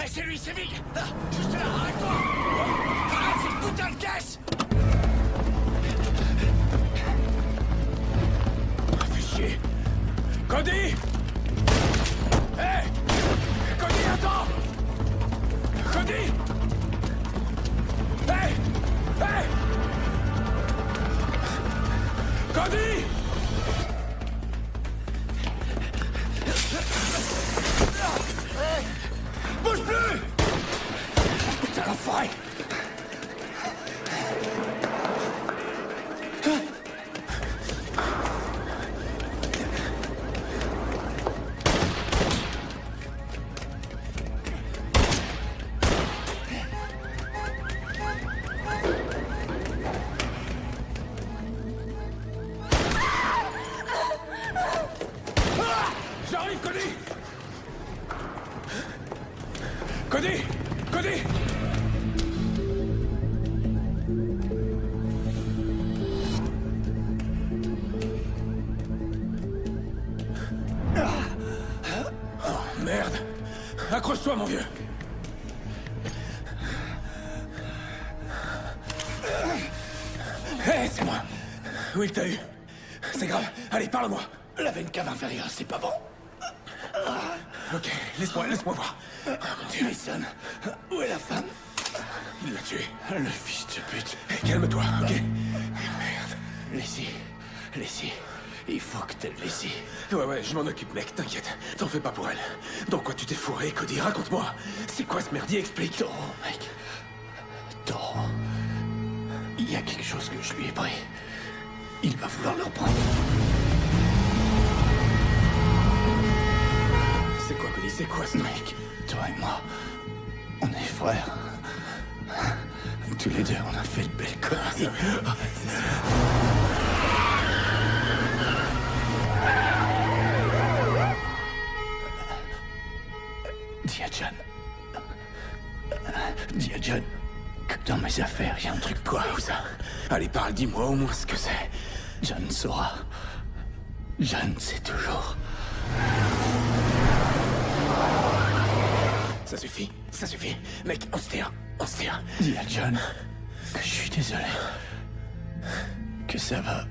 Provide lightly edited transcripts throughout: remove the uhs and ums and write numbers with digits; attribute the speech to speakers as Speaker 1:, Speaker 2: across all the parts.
Speaker 1: c'est lui, c'est Vig. Là, juste là, arrête-toi. Arrête cette putain de caisse. Fais chier. Cody. Hé, Cody, attends. Cody. Hé. Hé. Cody. Bouge plus! Putain, l'enfoiré! J'arrive, Cody! Cody! Cody! Oh, merde! Accroche-toi, mon vieux! Hé, c'est moi! Will, t'as eu? C'est grave. Allez, parle-moi! La veine cave inférieure, c'est pas bon. Ok, laisse-moi voir. Oh, mon Dieu. Mason, où est la femme? Il l'a tué. Le fils de pute. Calme-toi, ok? Merde. Laissez. Il faut que t'aies Laissez. Ouais, je m'en occupe, mec, t'inquiète. T'en fais pas pour elle. Dans quoi tu t'es fourré, Cody? Raconte-moi. C'est quoi ce merdier? Explique.
Speaker 2: Toro, mec. Toro. Il y a quelque chose que je lui ai pris. Il va vouloir le reprendre.
Speaker 1: C'est quoi, Cody? C'est quoi ce
Speaker 2: mec? Toi et moi, on est frères. Tous les deux, on a fait de belles conneries. Dis à John que dans mes affaires, il y a un truc.
Speaker 1: Quoi, où ça? Allez, parle, dis-moi au moins ce que c'est.
Speaker 2: John saura. John sait toujours.
Speaker 1: Ça suffit. Mec, on se tire.
Speaker 2: Dis à John que je suis désolé. Que ça va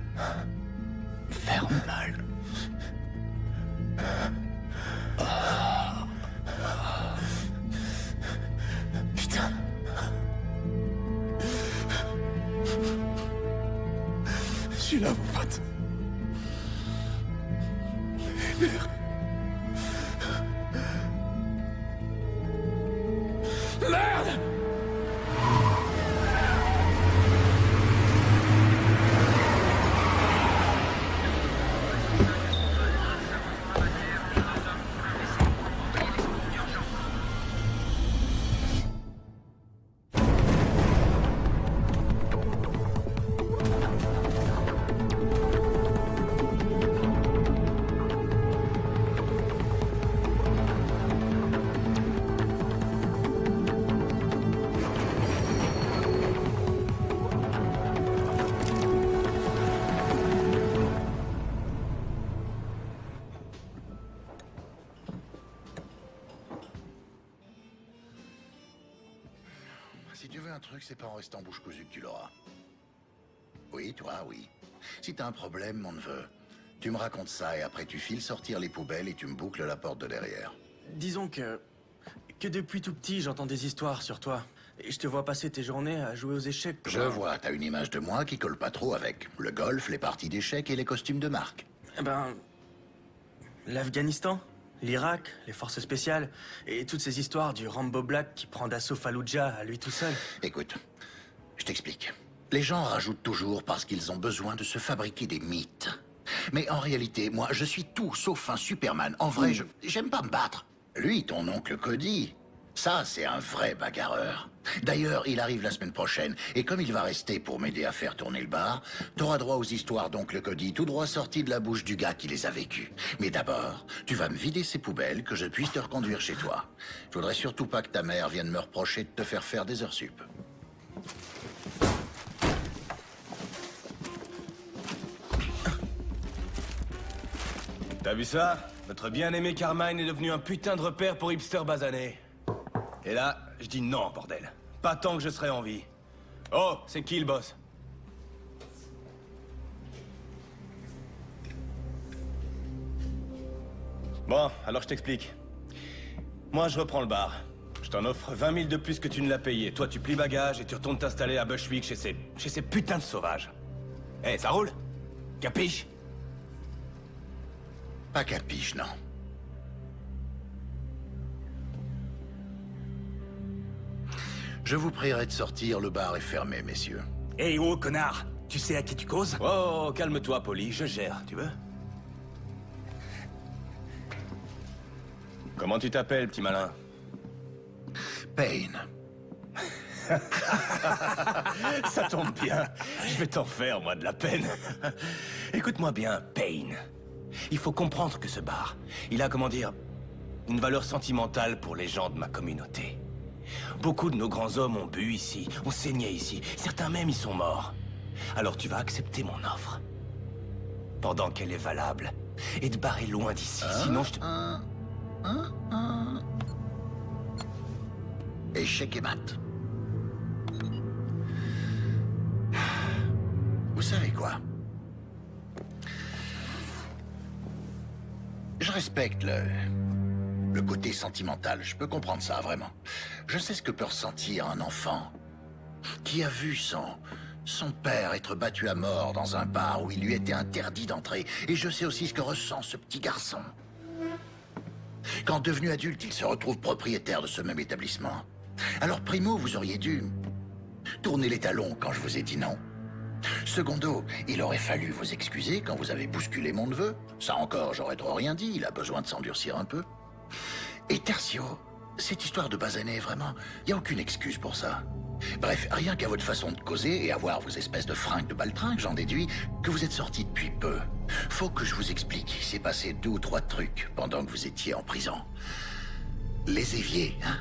Speaker 2: faire mal.
Speaker 1: Putain. Je suis là, mon pote. Merde. Merde!
Speaker 3: Si tu veux un truc, c'est pas en restant bouche cousue que tu l'auras. Oui, toi, oui. Si t'as un problème, mon neveu, tu me racontes ça et après tu files sortir les poubelles et tu me boucles la porte de derrière.
Speaker 4: Disons que depuis tout petit, j'entends des histoires sur toi. Et je te vois passer tes journées à jouer aux échecs.
Speaker 3: Je vois, t'as une image de moi qui colle pas trop avec le golf, les parties d'échecs et les costumes de marque.
Speaker 4: Eh ben... l'Afghanistan, l'Irak, les forces spéciales, et toutes ces histoires du Rambo Black qui prend d'assaut Fallujah à lui tout seul.
Speaker 3: Écoute, je t'explique. Les gens rajoutent toujours parce qu'ils ont besoin de se fabriquer des mythes. Mais en réalité, moi, je suis tout sauf un Superman. En vrai, j'aime pas me battre. Lui, ton oncle Cody, ça, c'est un vrai bagarreur. D'ailleurs, il arrive la semaine prochaine, et comme il va rester pour m'aider à faire tourner le bar, t'auras droit aux histoires d'oncle Cody, tout droit sorties de la bouche du gars qui les a vécues. Mais d'abord, tu vas me vider ces poubelles, que je puisse te reconduire chez toi. Je voudrais surtout pas que ta mère vienne me reprocher de te faire des heures sup.
Speaker 5: T'as vu ça? Notre bien-aimé Carmine est devenu un putain de repère pour hipster basané.
Speaker 1: Et là, je dis non, bordel. Pas tant que je serai en vie. Oh, c'est qui le boss? Bon, alors je t'explique. Moi, je reprends le bar. Je t'en offre 20 000 de plus que tu ne l'as payé. Toi, tu plies bagages et tu retournes t'installer à Bushwick chez ces putains de sauvages. Eh, ça roule? Capiche?
Speaker 3: Pas capiche, non. Je vous prierai de sortir, le bar est fermé, messieurs.
Speaker 2: Hé, oh, connard! Tu sais à qui tu causes?
Speaker 1: Oh, calme-toi, Polly, je gère, tu veux? Comment tu t'appelles, petit malin?
Speaker 3: Payne.
Speaker 1: Ça tombe bien. Je vais t'en faire, moi, de la peine. Écoute-moi bien, Payne. Il faut comprendre que ce bar, il a, comment dire, une valeur sentimentale pour les gens de ma communauté. Beaucoup de nos grands hommes ont bu ici, ont saigné ici. Certains même y sont morts. Alors tu vas accepter mon offre. Pendant qu'elle est valable. Et te barrer loin d'ici, sinon je te...
Speaker 3: Échec et mat. Vous savez quoi? Je respecte le côté sentimental. Je peux comprendre ça, vraiment. Je sais ce que peut ressentir un enfant qui a vu son père être battu à mort dans un bar où il lui était interdit d'entrer. Et je sais aussi ce que ressent ce petit garçon. Quand devenu adulte, il se retrouve propriétaire de ce même établissement. Alors, primo, vous auriez dû tourner les talons quand je vous ai dit non. Secondo, il aurait fallu vous excuser quand vous avez bousculé mon neveu. Ça encore, j'aurais trop rien dit, il a besoin de s'endurcir un peu. Et tertio, cette histoire de basané, vraiment, il n'y a aucune excuse pour ça. Bref, rien qu'à votre façon de causer et à voir vos espèces de fringues de baltringue, j'en déduis que vous êtes sortis depuis peu. Faut que je vous explique, il s'est passé 2 ou 3 trucs pendant que vous étiez en prison. Les éviers, hein?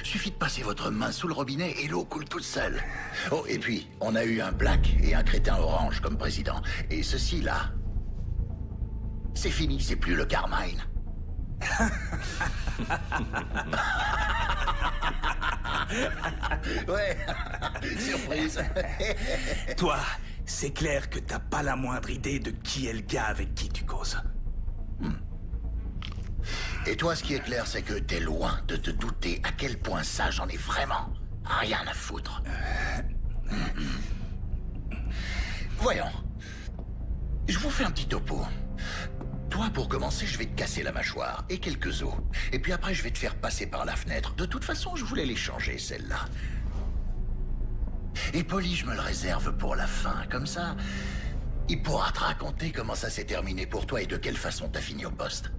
Speaker 3: Suffit de passer votre main sous le robinet et l'eau coule toute seule. Oh, et puis, on a eu un black et un crétin orange comme président. Et ceci, là, c'est fini, c'est plus le Carmine. Ouais, surprise.
Speaker 2: Toi, c'est clair que t'as pas la moindre idée de qui est le gars avec qui tu causes.
Speaker 3: Et toi, ce qui est clair, c'est que t'es loin de te douter à quel point ça, j'en ai vraiment rien à foutre. Voyons. Je vous fais un petit topo. Toi, pour commencer, je vais te casser la mâchoire et quelques os. Et puis après, je vais te faire passer par la fenêtre. De toute façon, je voulais les changer, celle-là. Et Polly, je me le réserve pour la fin. Comme ça, il pourra te raconter comment ça s'est terminé pour toi et de quelle façon t'as fini au poste.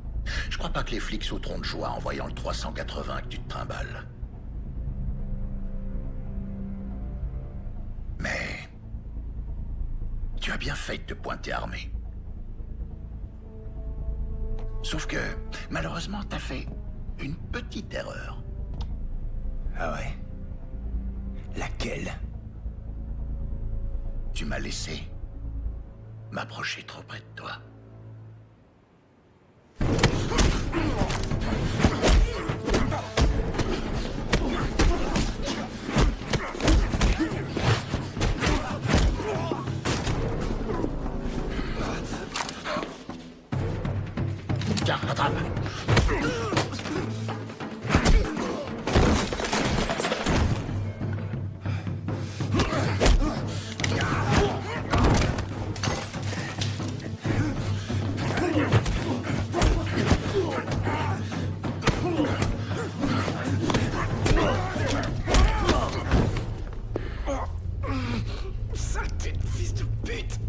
Speaker 3: Je crois pas que les flics sauteront de joie en voyant le 380 que tu te trimbales. Mais... tu as bien fait de te pointer armé. Sauf que, malheureusement, t'as fait une petite erreur.
Speaker 2: Ah ouais? Laquelle?
Speaker 3: Tu m'as laissé m'approcher trop près de toi. Tiens, attrape.
Speaker 2: Saleté de fils de pute!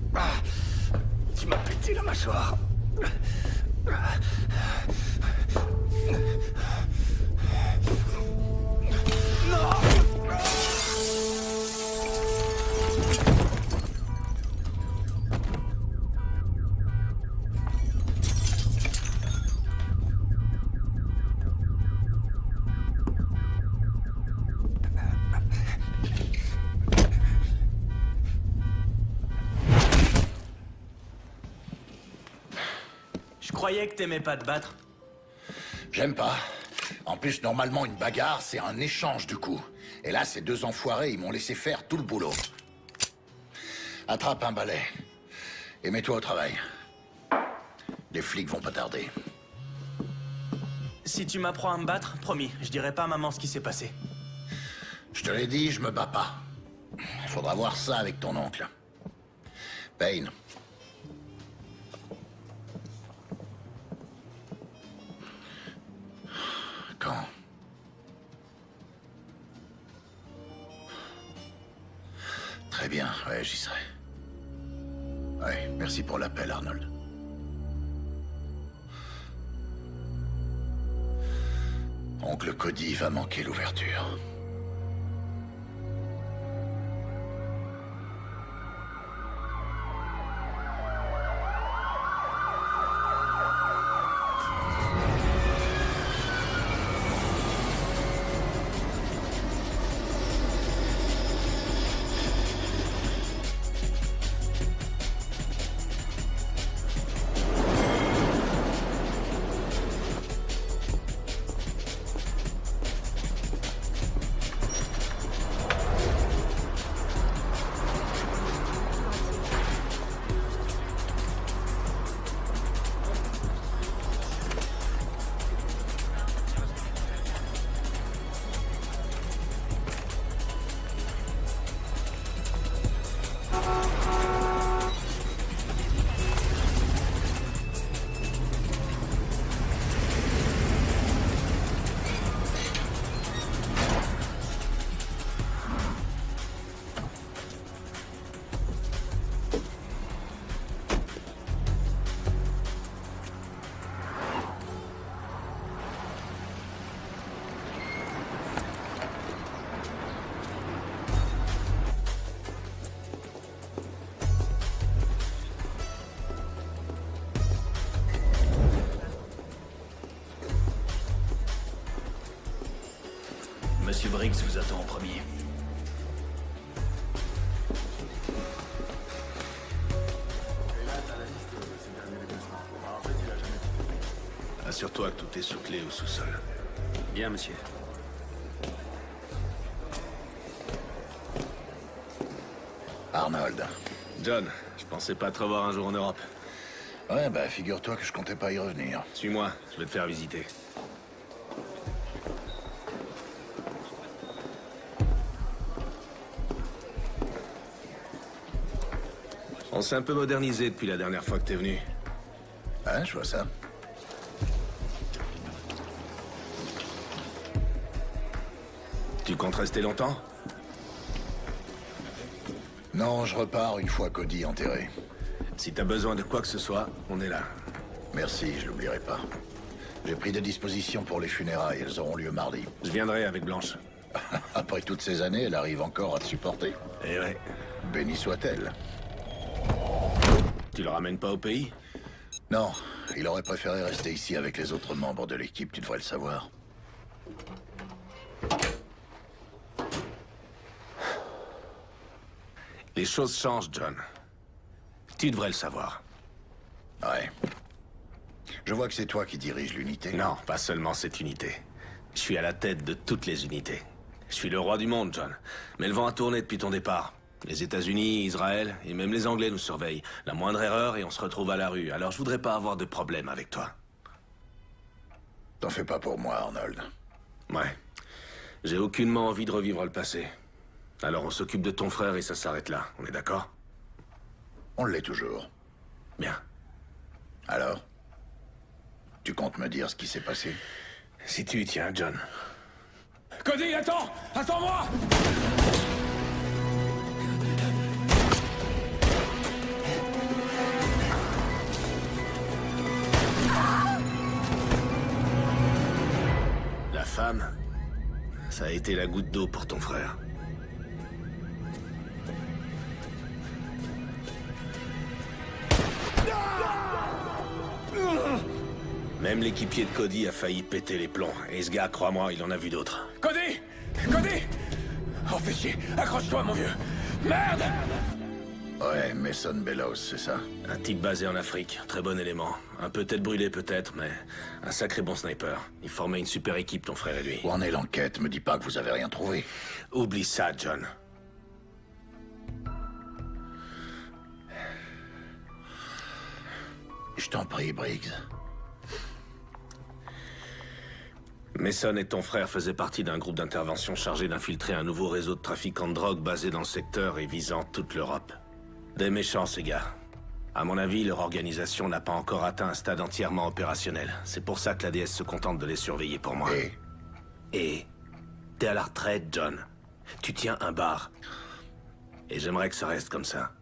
Speaker 2: Tu m'as pété la mâchoire.
Speaker 4: Je croyais que t'aimais pas te battre.
Speaker 3: J'aime pas. En plus, normalement, une bagarre, c'est un échange de coups. Et là, ces deux enfoirés, ils m'ont laissé faire tout le boulot. Attrape un balai. Et mets-toi au travail. Les flics vont pas tarder.
Speaker 4: Si tu m'apprends à me battre, promis, je dirai pas à maman ce qui s'est passé.
Speaker 3: Je te l'ai dit, je me bats pas. Faudra voir ça avec ton oncle. Payne. Quand? Très bien, ouais, j'y serai. Ouais, merci pour l'appel, Arnold. Oncle Cody va manquer l'ouverture.
Speaker 2: Monsieur Briggs vous attend en premier.
Speaker 1: Assure-toi que tout est sous clé au sous-sol.
Speaker 2: Bien, monsieur.
Speaker 3: Arnold.
Speaker 1: John, je pensais pas te revoir un jour en Europe.
Speaker 3: Ouais, bah figure-toi que je comptais pas y revenir.
Speaker 1: Suis-moi, je vais te faire visiter. On s'est un peu modernisé depuis la dernière fois que t'es venu.
Speaker 3: Ouais, je vois ça.
Speaker 1: Tu comptes rester longtemps?
Speaker 3: Non, je repars une fois Cody enterré.
Speaker 1: Si t'as besoin de quoi que ce soit, on est là.
Speaker 3: Merci, je l'oublierai pas. J'ai pris des dispositions pour les funérailles, elles auront lieu mardi.
Speaker 1: Je viendrai avec Blanche.
Speaker 3: Après toutes ces années, elle arrive encore à te supporter.
Speaker 1: Eh ouais.
Speaker 3: Béni soit-elle.
Speaker 1: Tu le ramènes pas au pays?
Speaker 3: Non, il aurait préféré rester ici avec les autres membres de l'équipe, tu devrais le savoir.
Speaker 1: Les choses changent, John. Tu devrais le savoir.
Speaker 3: Ouais. Je vois que c'est toi qui dirige l'unité.
Speaker 1: Non, pas seulement cette unité. Je suis à la tête de toutes les unités. Je suis le roi du monde, John. Mais le vent a tourné depuis ton départ. Les États-Unis, Israël et même les Anglais nous surveillent. La moindre erreur et on se retrouve à la rue. Alors je voudrais pas avoir de problème avec toi.
Speaker 3: T'en fais pas pour moi, Arnold.
Speaker 1: Ouais. J'ai aucunement envie de revivre le passé. Alors on s'occupe de ton frère et ça s'arrête là. On est d'accord?
Speaker 3: On l'est toujours.
Speaker 1: Bien.
Speaker 3: Alors? Tu comptes me dire ce qui s'est passé?
Speaker 1: Si tu y tiens, John.
Speaker 2: Cody, attends! Attends-moi!
Speaker 1: La femme, ça a été la goutte d'eau pour ton frère. Même l'équipier de Cody a failli péter les plombs. Et ce gars, crois-moi, il en a vu d'autres.
Speaker 2: Cody! Cody! Oh, fais chier! Accroche-toi, mon vieux! Merde!
Speaker 3: Ouais, Mason Bellows, c'est ça?
Speaker 5: Un type basé en Afrique, très bon élément. Un peu tête brûlée peut-être, mais un sacré bon sniper. Il formait une super équipe, ton frère et lui.
Speaker 3: Où en est l'enquête? Me dis pas que vous avez rien trouvé.
Speaker 5: Oublie ça, John.
Speaker 3: Je t'en prie, Briggs.
Speaker 5: Mason et ton frère faisaient partie d'un groupe d'intervention chargé d'infiltrer un nouveau réseau de trafiquants de drogue basé dans le secteur et visant toute l'Europe. Des méchants, ces gars. À mon avis, leur organisation n'a pas encore atteint un stade entièrement opérationnel. C'est pour ça que la DS se contente de les surveiller pour moi. Et t'es à la retraite, John. Tu tiens un bar. Et j'aimerais que ça reste comme ça.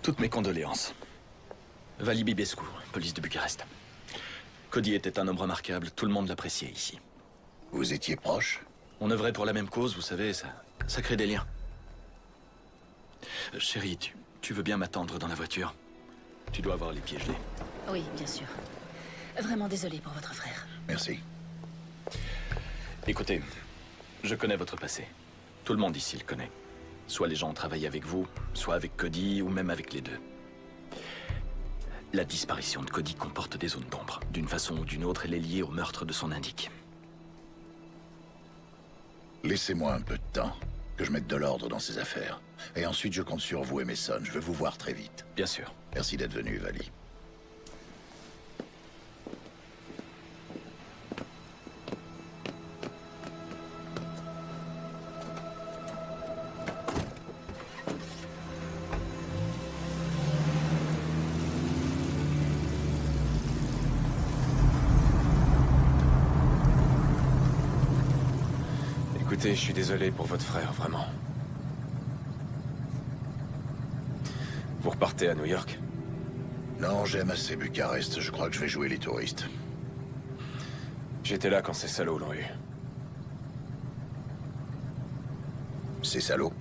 Speaker 2: Toutes mes condoléances. Vali Bibescu, police de Bucarest. Cody était un homme remarquable, tout le monde l'appréciait ici.
Speaker 3: Vous étiez proche?
Speaker 2: On œuvrait pour la même cause, vous savez, ça crée des liens. Chérie, tu veux bien m'attendre dans la voiture? Tu dois avoir les pieds gelés.
Speaker 6: Oui, bien sûr. Vraiment désolé pour votre frère.
Speaker 3: Merci.
Speaker 2: Écoutez, je connais votre passé. Tout le monde ici le connaît. Soit les gens ont travaillé avec vous, soit avec Cody, ou même avec les deux. La disparition de Cody comporte des zones d'ombre. D'une façon ou d'une autre, elle est liée au meurtre de son indique.
Speaker 3: Laissez-moi un peu de temps, que je mette de l'ordre dans ces affaires. Et ensuite, je compte sur vous et Mason. Je veux vous voir très vite.
Speaker 2: Bien sûr.
Speaker 3: Merci d'être venu, Vali.
Speaker 1: Écoutez, je suis désolé pour votre frère, vraiment. Vous repartez à New York?
Speaker 3: Non, j'aime assez Bucarest. Je crois que je vais jouer les touristes.
Speaker 1: J'étais là quand ces salauds l'ont eu.
Speaker 3: Ces salauds.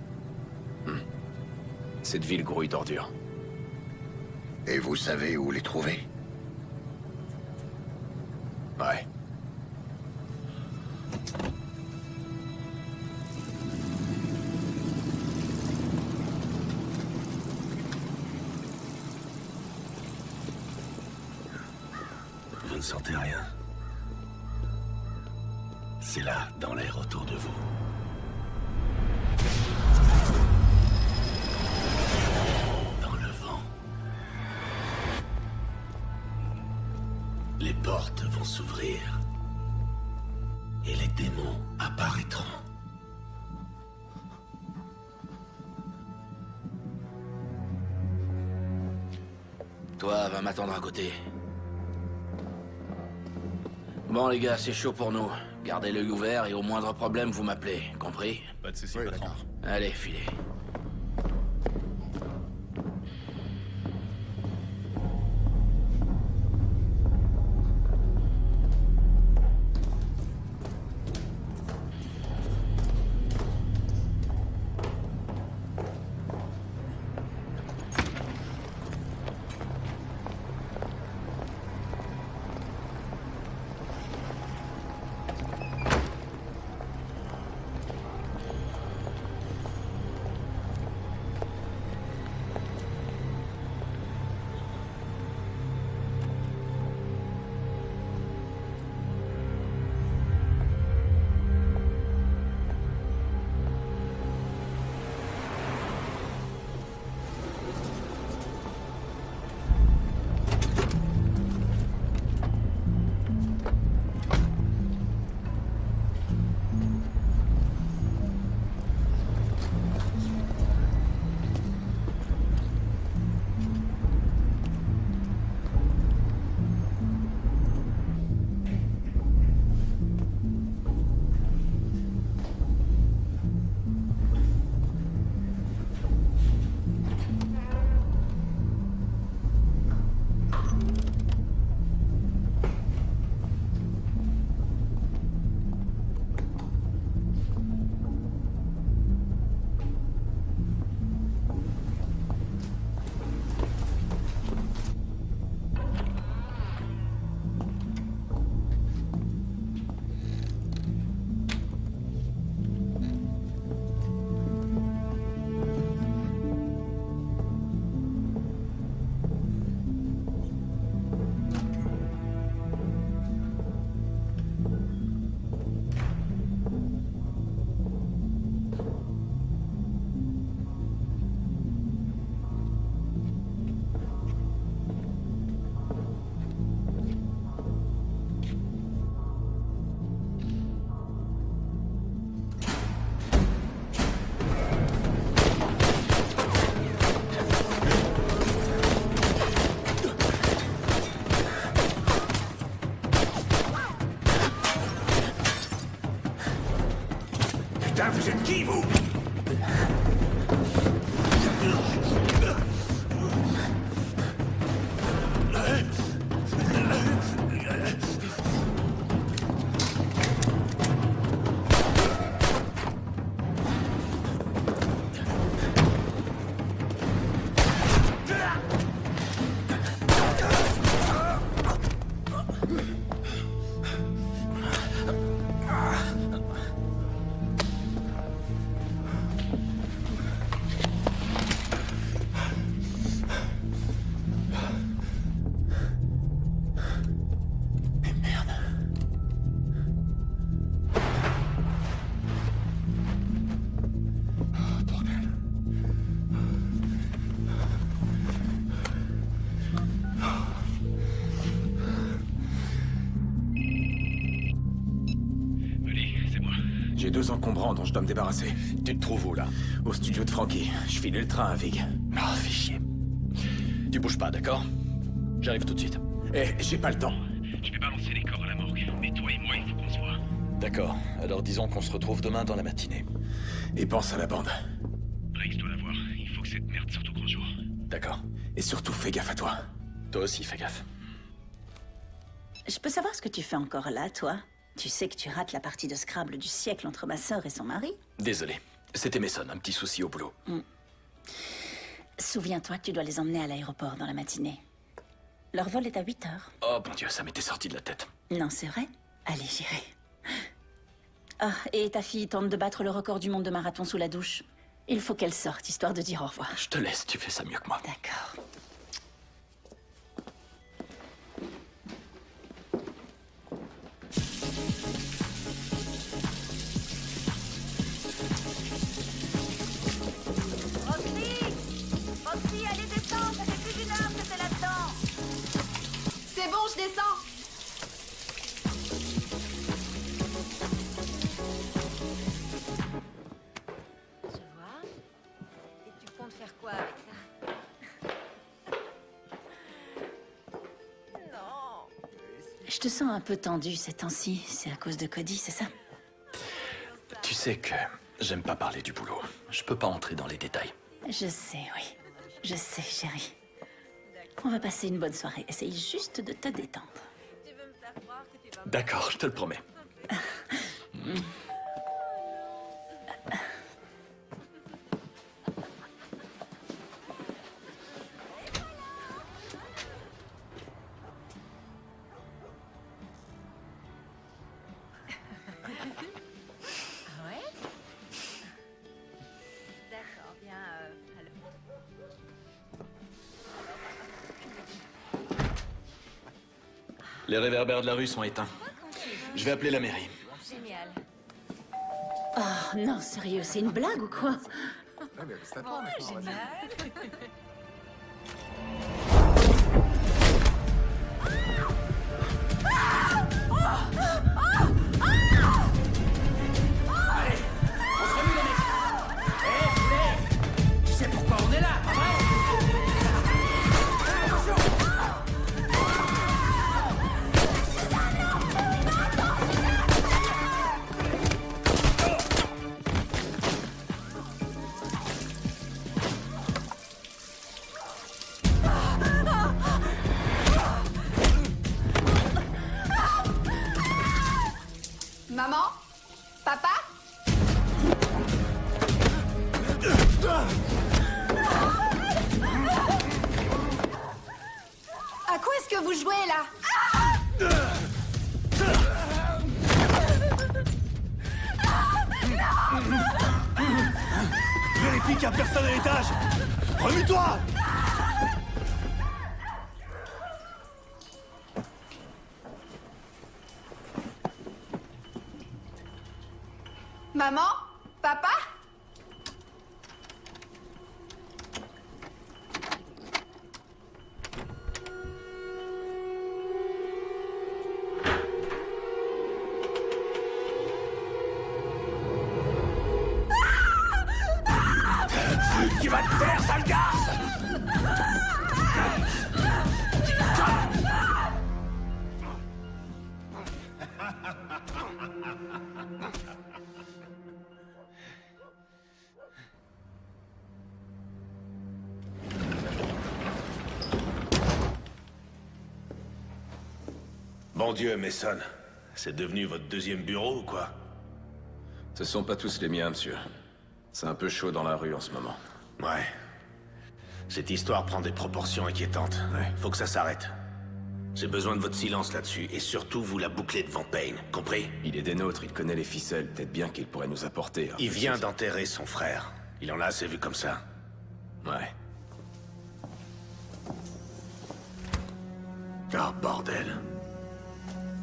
Speaker 1: Cette ville grouille d'ordures.
Speaker 3: Et vous savez où les trouver?
Speaker 1: Ouais.
Speaker 5: Vous ne sentez rien? C'est là, dans l'air autour de vous. Dans le vent. Les portes vont s'ouvrir. Et les démons apparaîtront.
Speaker 7: Toi, va m'attendre à côté. Bon, les gars, c'est chaud pour nous. Gardez l'œil ouvert et au moindre problème, vous m'appelez. Compris?
Speaker 2: Pas de soucis, patron.
Speaker 7: Allez, filez.
Speaker 1: J'ai 2 encombrants dont je dois me débarrasser.
Speaker 2: Tu te trouves où, là?
Speaker 1: Au studio de Frankie. Je filais le train à Vig.
Speaker 2: Ah, fais chier. Tu bouges pas, d'accord? J'arrive tout de suite.
Speaker 1: Eh, j'ai pas le temps.
Speaker 8: Je vais balancer les corps à la morgue. Mais toi et moi, il faut qu'on se voit.
Speaker 2: D'accord. Alors disons qu'on se retrouve demain dans la matinée.
Speaker 1: Et pense à la bande.
Speaker 8: Rex doit la voir. Il faut que cette merde sorte au grand jour.
Speaker 2: D'accord.
Speaker 1: Et surtout, fais gaffe à toi.
Speaker 2: Toi aussi, fais gaffe.
Speaker 6: Je peux savoir ce que tu fais encore là, toi? Tu sais que tu rates la partie de Scrabble du siècle entre ma sœur et son mari?
Speaker 2: Désolé. C'était Mason, un petit souci au boulot.
Speaker 6: Souviens-toi que tu dois les emmener à l'aéroport dans la matinée. Leur vol est à 8 heures.
Speaker 2: Oh mon Dieu, ça m'était sorti de la tête.
Speaker 6: Non, c'est vrai? Allez, j'irai. Ah, et ta fille tente de battre le record du monde de marathon sous la douche. Il faut qu'elle sorte, histoire de dire au revoir.
Speaker 2: Je te laisse, tu fais ça mieux que moi.
Speaker 6: D'accord.
Speaker 9: Roxy, allez, descends, ça fait plus d'1 heure que t'es là-dedans. C'est bon, je descends. Je vois. Et tu comptes faire quoi avec ça? Non.
Speaker 6: Je te sens un peu tendue ces temps-ci. C'est à cause de Cody, c'est ça?
Speaker 2: Tu sais que j'aime pas parler du boulot. Je peux pas entrer dans les détails.
Speaker 6: Je sais, oui. Je sais, chérie. On va passer une bonne soirée. Essaye juste de te détendre.
Speaker 9: Tu veux me faire croire que tu vas...
Speaker 2: D'accord, je te le promets.
Speaker 9: Ouais. D'accord, bien, alors...
Speaker 2: Les réverbères de la rue sont éteints. Je vais appeler la mairie.
Speaker 9: Génial.
Speaker 6: Oh non, sérieux, c'est une blague ou quoi?
Speaker 9: Génial.
Speaker 1: Tu sais pourquoi on est là, pas vrai?
Speaker 9: Maman? Papa? À quoi est-ce que vous jouez là?
Speaker 1: Vérifie qu'il y a personne à l'étage. Remue-toi.
Speaker 9: Maman? Papa?
Speaker 1: Tu vas te taire, sale garce.
Speaker 5: Bon Dieu, Mason. C'est devenu votre deuxième bureau ou quoi?
Speaker 10: Ce sont pas tous les miens, monsieur. C'est un peu chaud dans la rue en ce moment.
Speaker 5: Ouais. Cette histoire prend des proportions inquiétantes.
Speaker 10: Ouais.
Speaker 5: Faut que ça s'arrête. J'ai besoin de votre silence là-dessus, et surtout vous la bouclez devant Payne, compris?
Speaker 10: Il est des nôtres, il connaît les ficelles. Peut-être bien qu'il pourrait nous apporter.
Speaker 5: Il vient d'enterrer son frère. Il en a assez vu comme ça.
Speaker 10: Ouais.
Speaker 5: Ah, bordel.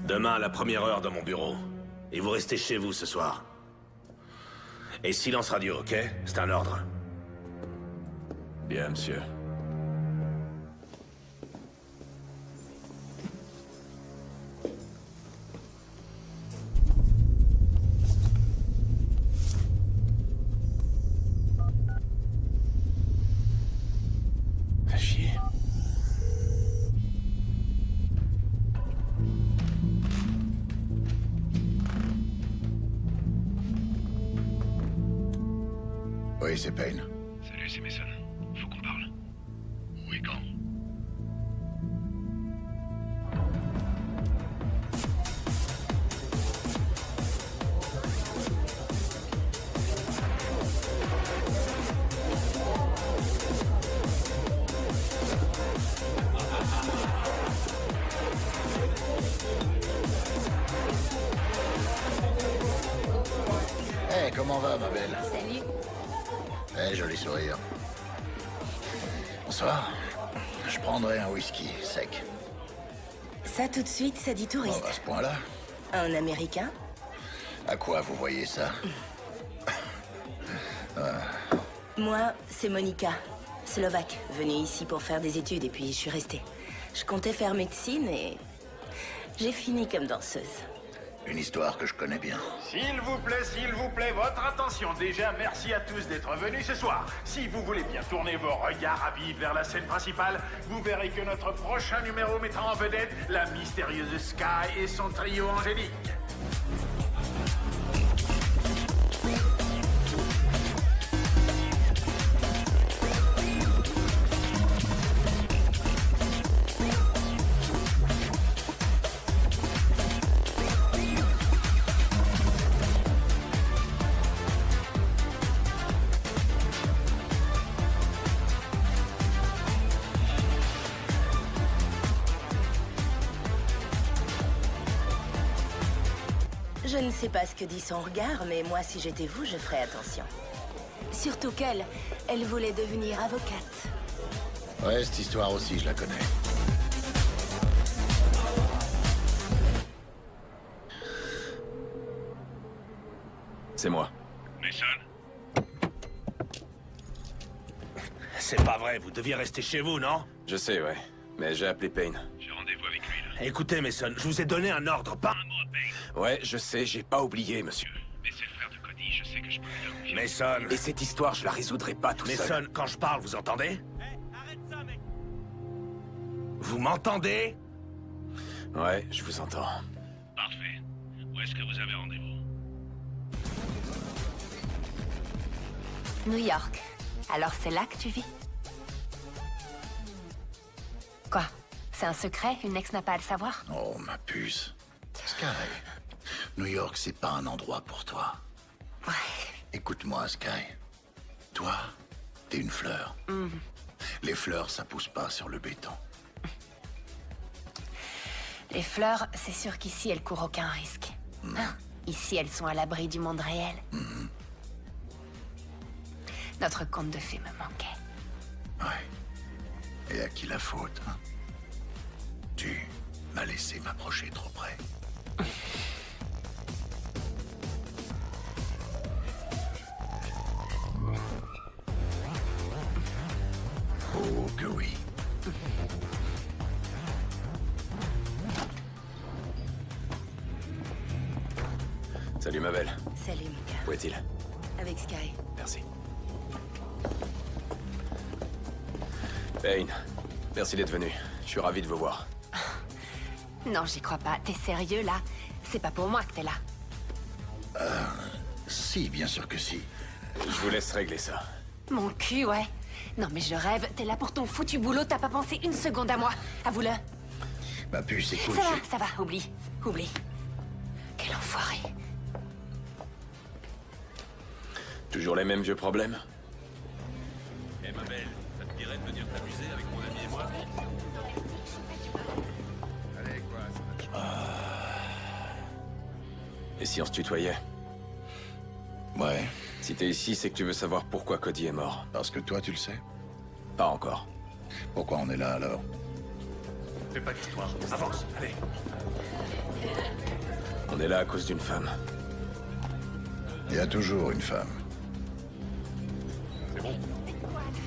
Speaker 5: Demain à la première heure dans mon bureau. Et vous restez chez vous ce soir. Et silence radio, ok? C'est un ordre.
Speaker 10: Bien, monsieur.
Speaker 3: Oui, c'est Payne.
Speaker 8: Salut, c'est Mason. Faut qu'on parle. Où et quand?
Speaker 3: Eh, comment va, ma belle?
Speaker 9: Salut.
Speaker 3: Eh, joli sourire. Bonsoir. Je prendrai un whisky sec.
Speaker 9: Ça tout de suite, ça dit
Speaker 3: Bon,
Speaker 9: touriste.
Speaker 3: à ce point-là,
Speaker 9: Un Américain?
Speaker 3: à quoi vous voyez ça?
Speaker 9: Moi, c'est Monica, slovaque, venue ici pour faire des études et puis je suis restée. Je comptais faire médecine et j'ai fini comme danseuse.
Speaker 3: Une histoire que je connais bien.
Speaker 11: S'il vous plaît, votre attention. Déjà, merci à tous d'être venus ce soir. Si vous voulez bien tourner vos regards rapides vers la scène principale, vous verrez que notre prochain numéro mettra en vedette la mystérieuse Sky et son trio angélique.
Speaker 9: Je ne sais pas ce que dit son regard, mais moi, si j'étais vous, je ferais attention. Surtout qu'elle, elle voulait devenir avocate.
Speaker 3: Ouais, cette histoire aussi, je la connais.
Speaker 2: C'est moi.
Speaker 8: Mason?
Speaker 5: C'est pas vrai, vous deviez rester chez vous, non?
Speaker 10: Je sais, ouais. Mais j'ai appelé Payne.
Speaker 8: J'ai rendez-vous avec lui, là.
Speaker 5: Écoutez, Mason, je vous ai donné un ordre, pas...
Speaker 8: Un mot à Payne.
Speaker 10: Ouais, je sais, j'ai pas oublié, monsieur.
Speaker 8: Mais c'est le frère de Cody, je sais que je peux lui faire confiance.
Speaker 5: Mason...
Speaker 10: Et cette histoire, je la résoudrai pas tout seul.
Speaker 5: Mason, quand je parle, vous entendez? Vous m'entendez?
Speaker 10: Ouais, je vous entends.
Speaker 8: Parfait. Où est-ce que vous avez rendez-vous?
Speaker 12: New York. Alors c'est là que tu vis? Quoi? C'est un secret? Une ex n'a pas à le savoir?
Speaker 3: Oh, ma puce. Sky, New York, c'est pas un endroit pour toi.
Speaker 12: Ouais.
Speaker 3: Écoute-moi, Sky. Toi, t'es une fleur. Les fleurs, ça pousse pas sur le béton.
Speaker 12: Les fleurs, c'est sûr qu'ici, elles courent aucun risque. Hein? Ici, elles sont à l'abri du monde réel. Notre conte de fées me manquait.
Speaker 3: Ouais. Et à qui la faute, hein? Tu m'as laissé m'approcher trop près. Oh, que oui.
Speaker 10: Salut, ma belle.
Speaker 9: Salut, Mika.
Speaker 10: Où est-il?
Speaker 9: Avec Sky.
Speaker 10: Merci. Payne, merci d'être venu. Je suis ravi de vous voir.
Speaker 12: Non, j'y crois pas. T'es sérieux, là? C'est pas pour moi que t'es là.
Speaker 3: Si, bien sûr que si.
Speaker 10: Je vous laisse régler ça.
Speaker 12: Mon cul, ouais. Non, mais je rêve. T'es là pour ton foutu boulot. T'as pas pensé une seconde à moi. Avoue-le.
Speaker 3: Ma puce, écoute,
Speaker 12: Ça va. Oublie. Oublie. Quel enfoiré.
Speaker 10: Toujours les mêmes vieux problèmes?
Speaker 8: Eh, ma belle, ça te dirait de venir t'amuser avec mon ami et moi? Allez, quoi,
Speaker 10: Et si on se tutoyait?
Speaker 3: Ouais,
Speaker 10: Si t'es ici, c'est que tu veux savoir pourquoi Cody est mort.
Speaker 3: parce que toi, tu le sais.
Speaker 10: Pas encore.
Speaker 3: Pourquoi on est là, alors?
Speaker 5: Fais pas d'histoire. Avance, allez.
Speaker 10: On est là à cause d'une femme.
Speaker 3: Il y a toujours une femme.
Speaker 5: C'est bon.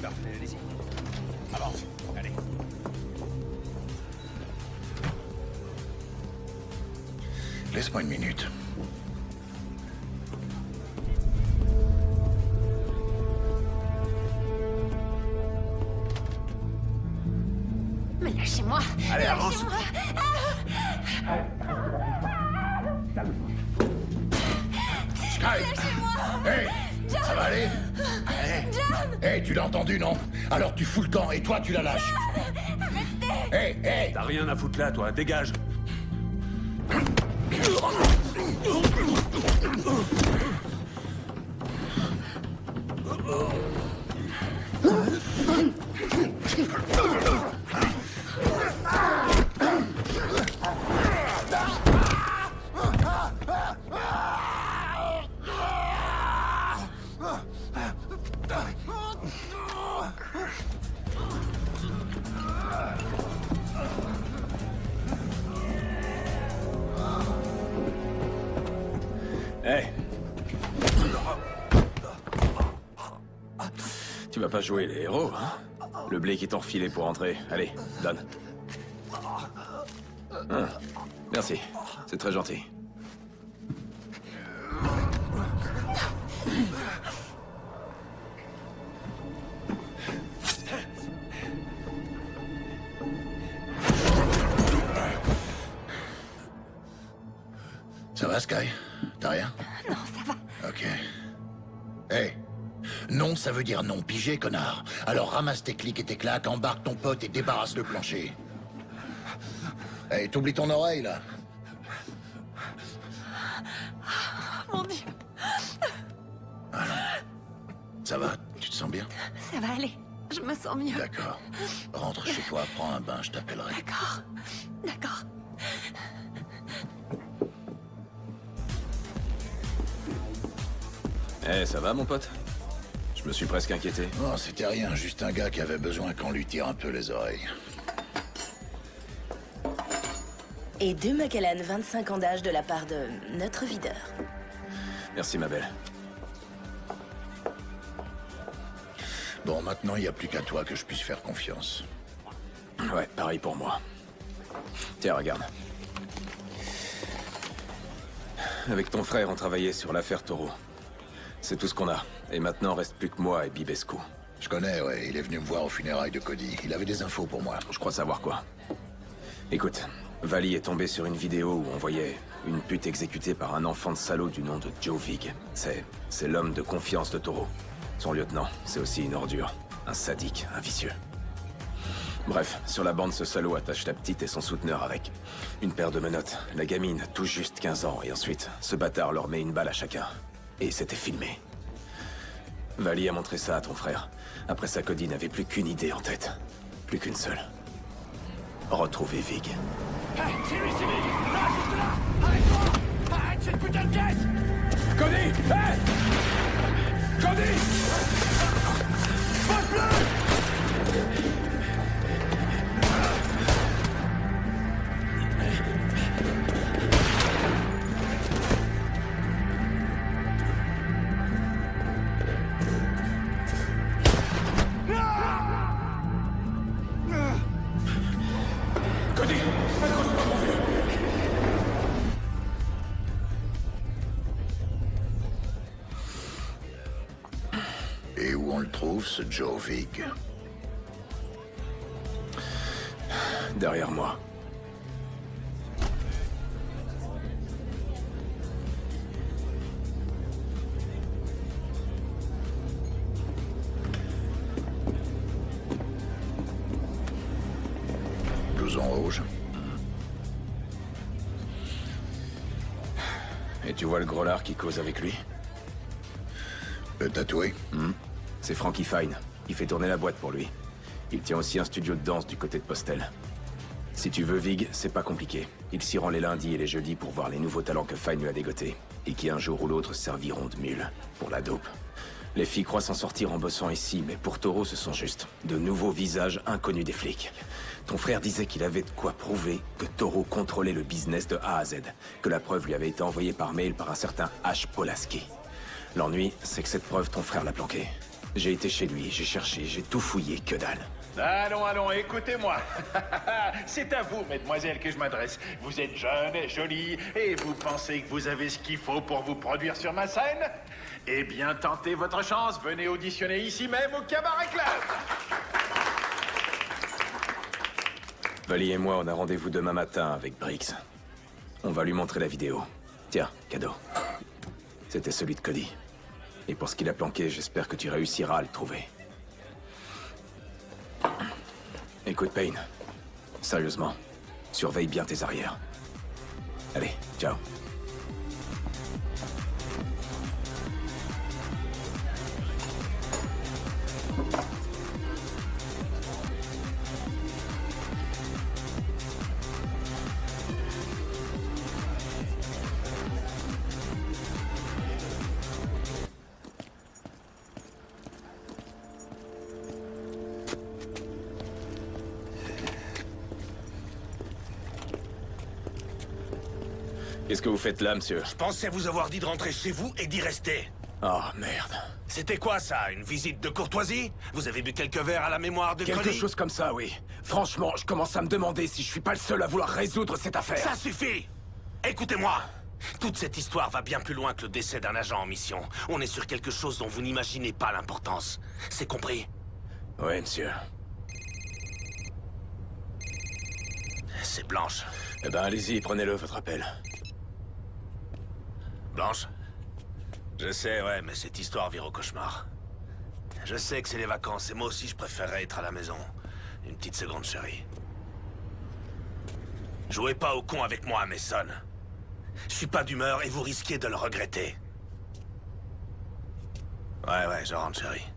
Speaker 5: Parfait, allez-y. Avance, allez.
Speaker 3: Laisse-moi une minute.
Speaker 12: Mais lâchez-moi.
Speaker 5: Allez, avance.
Speaker 3: Sky! Hey! Ça va aller? Allez! Hé, tu l'as entendu, non? Alors tu fous le camp et toi tu la lâches. Hé, hé!
Speaker 8: T'as rien à foutre là, toi, dégage.
Speaker 10: Hey. Tu vas pas jouer les héros, hein? Le blé qui t'ont refilé pour entrer. Allez, donne. Ah, merci, c'est très gentil.
Speaker 3: Ça va, Sky? T'as rien?
Speaker 12: Non, ça va.
Speaker 3: Ok. Hé! Non, ça veut dire non, pigé, connard. Alors ramasse tes clics et tes claques, embarque ton pote et débarrasse le plancher. Hé, t'oublies ton oreille, là?
Speaker 12: Mon Dieu.
Speaker 3: Alors, ça va? Tu te sens bien?
Speaker 12: Ça va aller. Je me sens mieux.
Speaker 3: D'accord. Rentre chez toi, prends un bain, je t'appellerai.
Speaker 12: D'accord. D'accord.
Speaker 10: Eh, ça va, mon pote? Je me suis presque inquiété.
Speaker 3: Non, c'était rien, juste un gars qui avait besoin qu'on lui tire un peu les oreilles.
Speaker 9: Et 2 Macallan, 25 ans d'âge de la part de notre videur.
Speaker 10: Merci, ma belle.
Speaker 3: Bon, maintenant, il n'y a plus qu'à toi que je puisse faire confiance.
Speaker 10: Ouais, pareil pour moi. Tiens, regarde. Avec ton frère, on travaillait sur l'affaire Taureau. C'est tout ce qu'on a. Et maintenant, reste plus que moi et Bibescu.
Speaker 3: Je connais, ouais. Il est venu me voir aux funérailles de Cody. Il avait des infos pour moi.
Speaker 10: Je crois savoir quoi. Écoute, Vali est tombé sur une vidéo où on voyait une pute exécutée par un enfant de salaud du nom de Joe Vig. C'est l'homme de confiance de Taureau. Son lieutenant, c'est aussi une ordure. Un sadique, un vicieux. Bref, sur la bande, ce salaud attache la petite et son souteneur avec. Une paire de menottes, la gamine, tout juste 15 ans, et ensuite, ce bâtard leur met une balle à chacun. Et c'était filmé. Vali a montré ça à ton frère. Après ça, Cody n'avait plus qu'une idée en tête. Plus qu'une seule. Retrouver Vig.
Speaker 1: Hey, c'est lui, Vig! Là, juste là! Arrête-toi! Arrête cette putain de caisse! Cody! Hey! Cody! Pose-le!
Speaker 3: Et où on le trouve, ce Joe Vig?
Speaker 10: Derrière moi.
Speaker 3: Blouson rouge.
Speaker 10: Et tu vois le gros lard qui cause avec lui?
Speaker 3: Le tatoué?
Speaker 10: C'est Frankie Fine. Il fait tourner la boîte pour lui. Il tient aussi un studio de danse du côté de Postel. Si tu veux Vig, c'est pas compliqué. Il s'y rend les lundis et les jeudis pour voir les nouveaux talents que Fine lui a dégotés. Et qui un jour ou l'autre serviront de mule. Pour la dope. Les filles croient s'en sortir en bossant ici, mais pour Taureau, ce sont juste de nouveaux visages inconnus des flics. Ton frère disait qu'il avait de quoi prouver que Taureau contrôlait le business de A à Z. Que la preuve lui avait été envoyée par mail par un certain H. Polaski. L'ennui, c'est que cette preuve, ton frère l'a planquée. J'ai été chez lui, j'ai cherché, j'ai tout fouillé, que dalle.
Speaker 11: Allons, écoutez-moi. C'est à vous, mesdemoiselles, que je m'adresse. Vous êtes jeune, jolie, et vous pensez que vous avez ce qu'il faut pour vous produire sur ma scène? Eh bien, tentez votre chance. Venez auditionner ici même au Cabaret Club.
Speaker 10: Vali et moi, on a rendez-vous demain matin avec Briggs. On va lui montrer la vidéo. Tiens, cadeau. C'était celui de Cody. Et pour ce qu'il a planqué, j'espère que tu réussiras à le trouver. Écoute, Payne. Sérieusement, surveille bien tes arrières. Allez, ciao. Qu'est-ce que vous faites là, monsieur?
Speaker 13: Je pensais vous avoir dit de rentrer chez vous et d'y rester.
Speaker 10: Oh, merde.
Speaker 13: C'était quoi, ça? Une visite de courtoisie? Vous avez bu quelques verres à la mémoire de
Speaker 10: Quelque
Speaker 13: Connie?
Speaker 10: chose comme ça, oui. Franchement, je commence à me demander si je suis pas le seul à vouloir résoudre cette affaire.
Speaker 13: Ça suffit! Écoutez-moi! Toute cette histoire va bien plus loin que le décès d'un agent en mission. On est sur quelque chose dont vous n'imaginez pas l'importance. C'est compris?
Speaker 10: Oui, monsieur.
Speaker 13: C'est Blanche.
Speaker 10: Eh ben, allez-y, prenez-le, votre appel.
Speaker 13: Blanche? Je sais, ouais, mais cette histoire vire au cauchemar. Je sais que c'est les vacances, et moi aussi je préférerais être à la maison. Une petite seconde, chérie. Jouez pas au con avec moi, Mason. Je suis pas d'humeur et vous risquez de le regretter. Ouais, je rentre, chérie.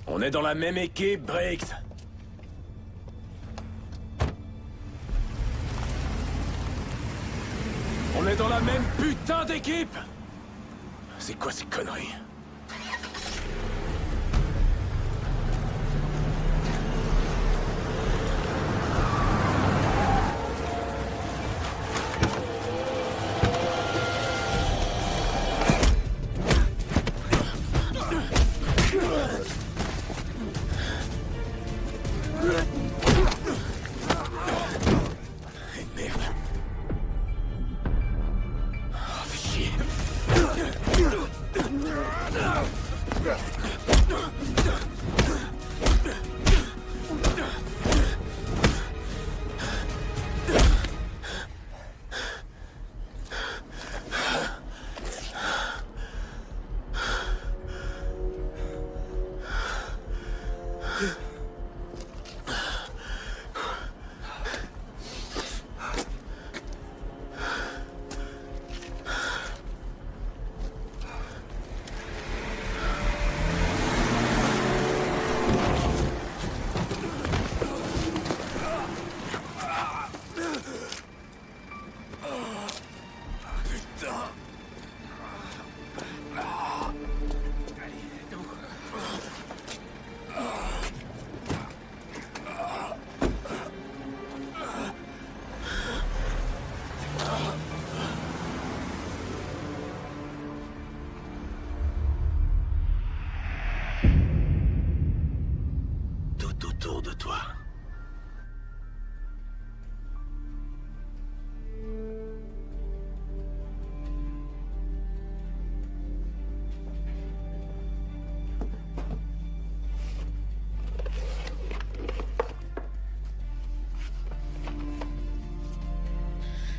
Speaker 10: On est dans la même équipe, Briggs. On est dans la même putain d'équipe! C'est quoi ces conneries?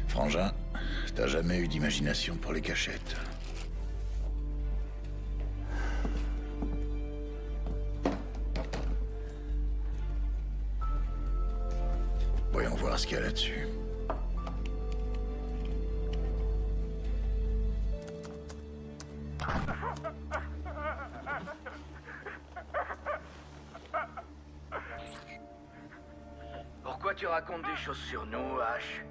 Speaker 3: Frangin, t'as jamais eu d'imagination pour les cachettes. Voyons voir ce qu'il y a là-dessus.
Speaker 7: Pourquoi tu racontes des choses sur nous, Ash?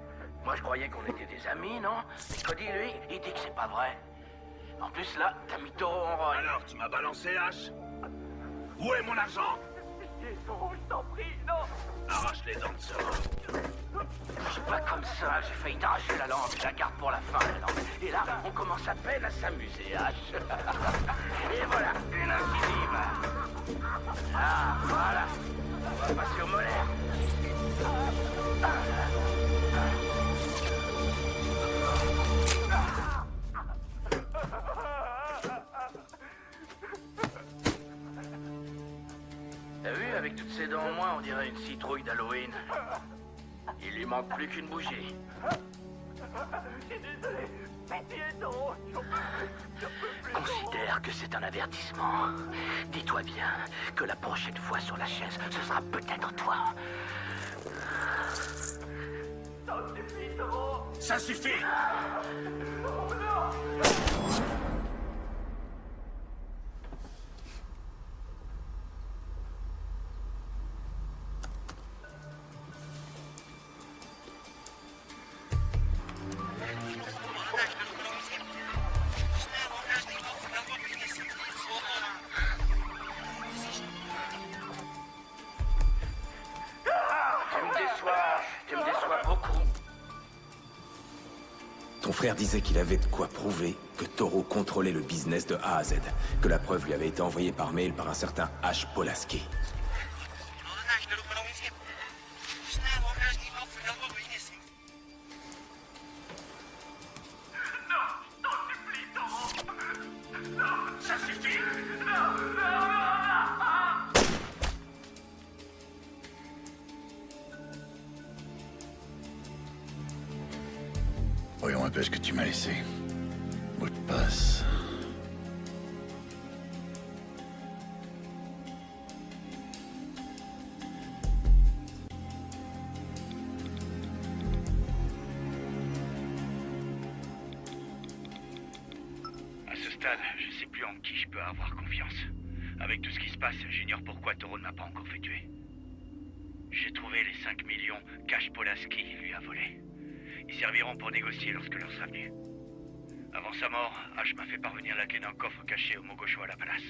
Speaker 7: Moi, je croyais qu'on était des amis, non? Cody, lui, il dit que c'est pas vrai. En plus, là, t'as mis taureau en rôle.
Speaker 13: Alors, tu m'as balancé, H? Où est mon argent?
Speaker 7: Je t'en prie, non!
Speaker 13: Arrache les dents de ce
Speaker 7: Je suis pas comme ça, j'ai failli t'arracher la langue, je la garde pour la fin, la langue. Et là, on commence à peine à s'amuser, H. Et voilà, une incisive. Ah, voilà. On va passer au molaire. T'as vu, avec toutes ses dents en moins, on dirait une citrouille d'Halloween. Il lui manque plus qu'une bougie.
Speaker 14: Je suis désolé. Pitié, non.
Speaker 7: Considère que c'est un avertissement. Dis-toi bien que la prochaine fois sur la chaise, ce sera peut-être toi.
Speaker 14: T'en supplie, Toro.
Speaker 13: Ça suffit!
Speaker 14: Oh non.
Speaker 7: Tu me déçois beaucoup.
Speaker 10: Ton frère disait qu'il avait de quoi prouver que Toro contrôlait le business de A à Z, que la preuve lui avait été envoyée par mail par un certain H. Polaski.
Speaker 14: Ça suffit. Non.
Speaker 3: Voyons un peu ce que tu m'as laissé. Mot de passe.
Speaker 7: À ce stade, je sais plus en qui je peux avoir confiance. Avec tout ce qui se passe, j'ignore pourquoi Toro ne m'a pas encore fait tuer. J'ai trouvé les 5 millions qu'H. Polaski lui a volés. Ils serviront pour négocier lorsque l'heure sera venue. Avant sa mort, H m'a fait parvenir la clé d'un coffre caché au Mogosho à la Palace,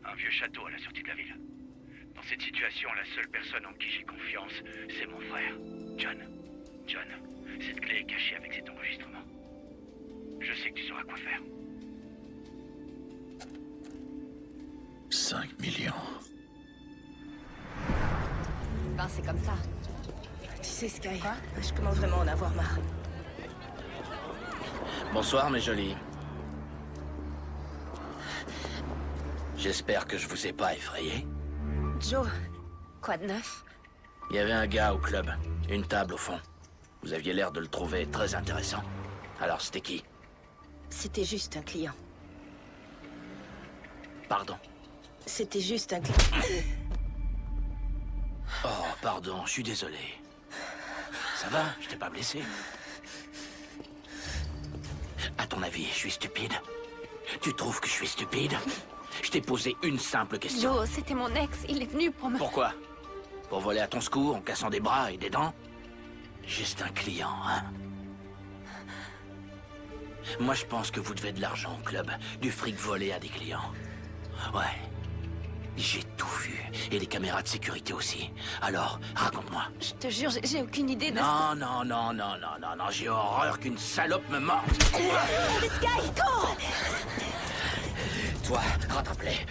Speaker 7: un vieux château à la sortie de la ville. Dans cette situation, la seule personne en qui j'ai confiance, c'est mon frère, John. John, cette clé est cachée avec cet enregistrement. Je sais que tu sauras quoi faire.
Speaker 3: 5 millions.
Speaker 12: Ben, c'est comme ça.
Speaker 9: Tu sais, Sky, je commence vraiment à en avoir marre.
Speaker 7: Bonsoir, mes jolis. J'espère que je vous ai pas effrayé.
Speaker 9: Joe,
Speaker 12: Quoi de neuf?
Speaker 7: Il y avait un gars au club, une table au fond. Vous aviez l'air de le trouver très intéressant. Alors, c'était qui?
Speaker 9: c'était juste un client.
Speaker 7: Pardon.
Speaker 9: C'était juste un client.
Speaker 7: Oh, pardon, je suis désolé. Ça va? Je t'ai pas blessé? À ton avis, je suis stupide? Tu trouves que je suis stupide? Je t'ai posé une simple question.
Speaker 12: Joe, c'était mon ex. Il est venu pour me...
Speaker 7: Pourquoi? Pour voler à ton secours en cassant des bras et des dents? Juste un client, hein? Moi, je pense que vous devez de l'argent au club. Du fric volé à des clients. Ouais. J'ai tout vu. Et les caméras de sécurité aussi. Alors, raconte-moi.
Speaker 12: Je te jure, j'ai aucune idée de...
Speaker 7: Non, non, non, non, non, non, non. J'ai horreur qu'une salope me morde.
Speaker 9: Sky, cours!
Speaker 7: Toi, rattrape-les.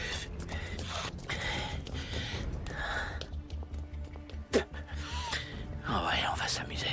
Speaker 7: Oh ouais, on va s'amuser.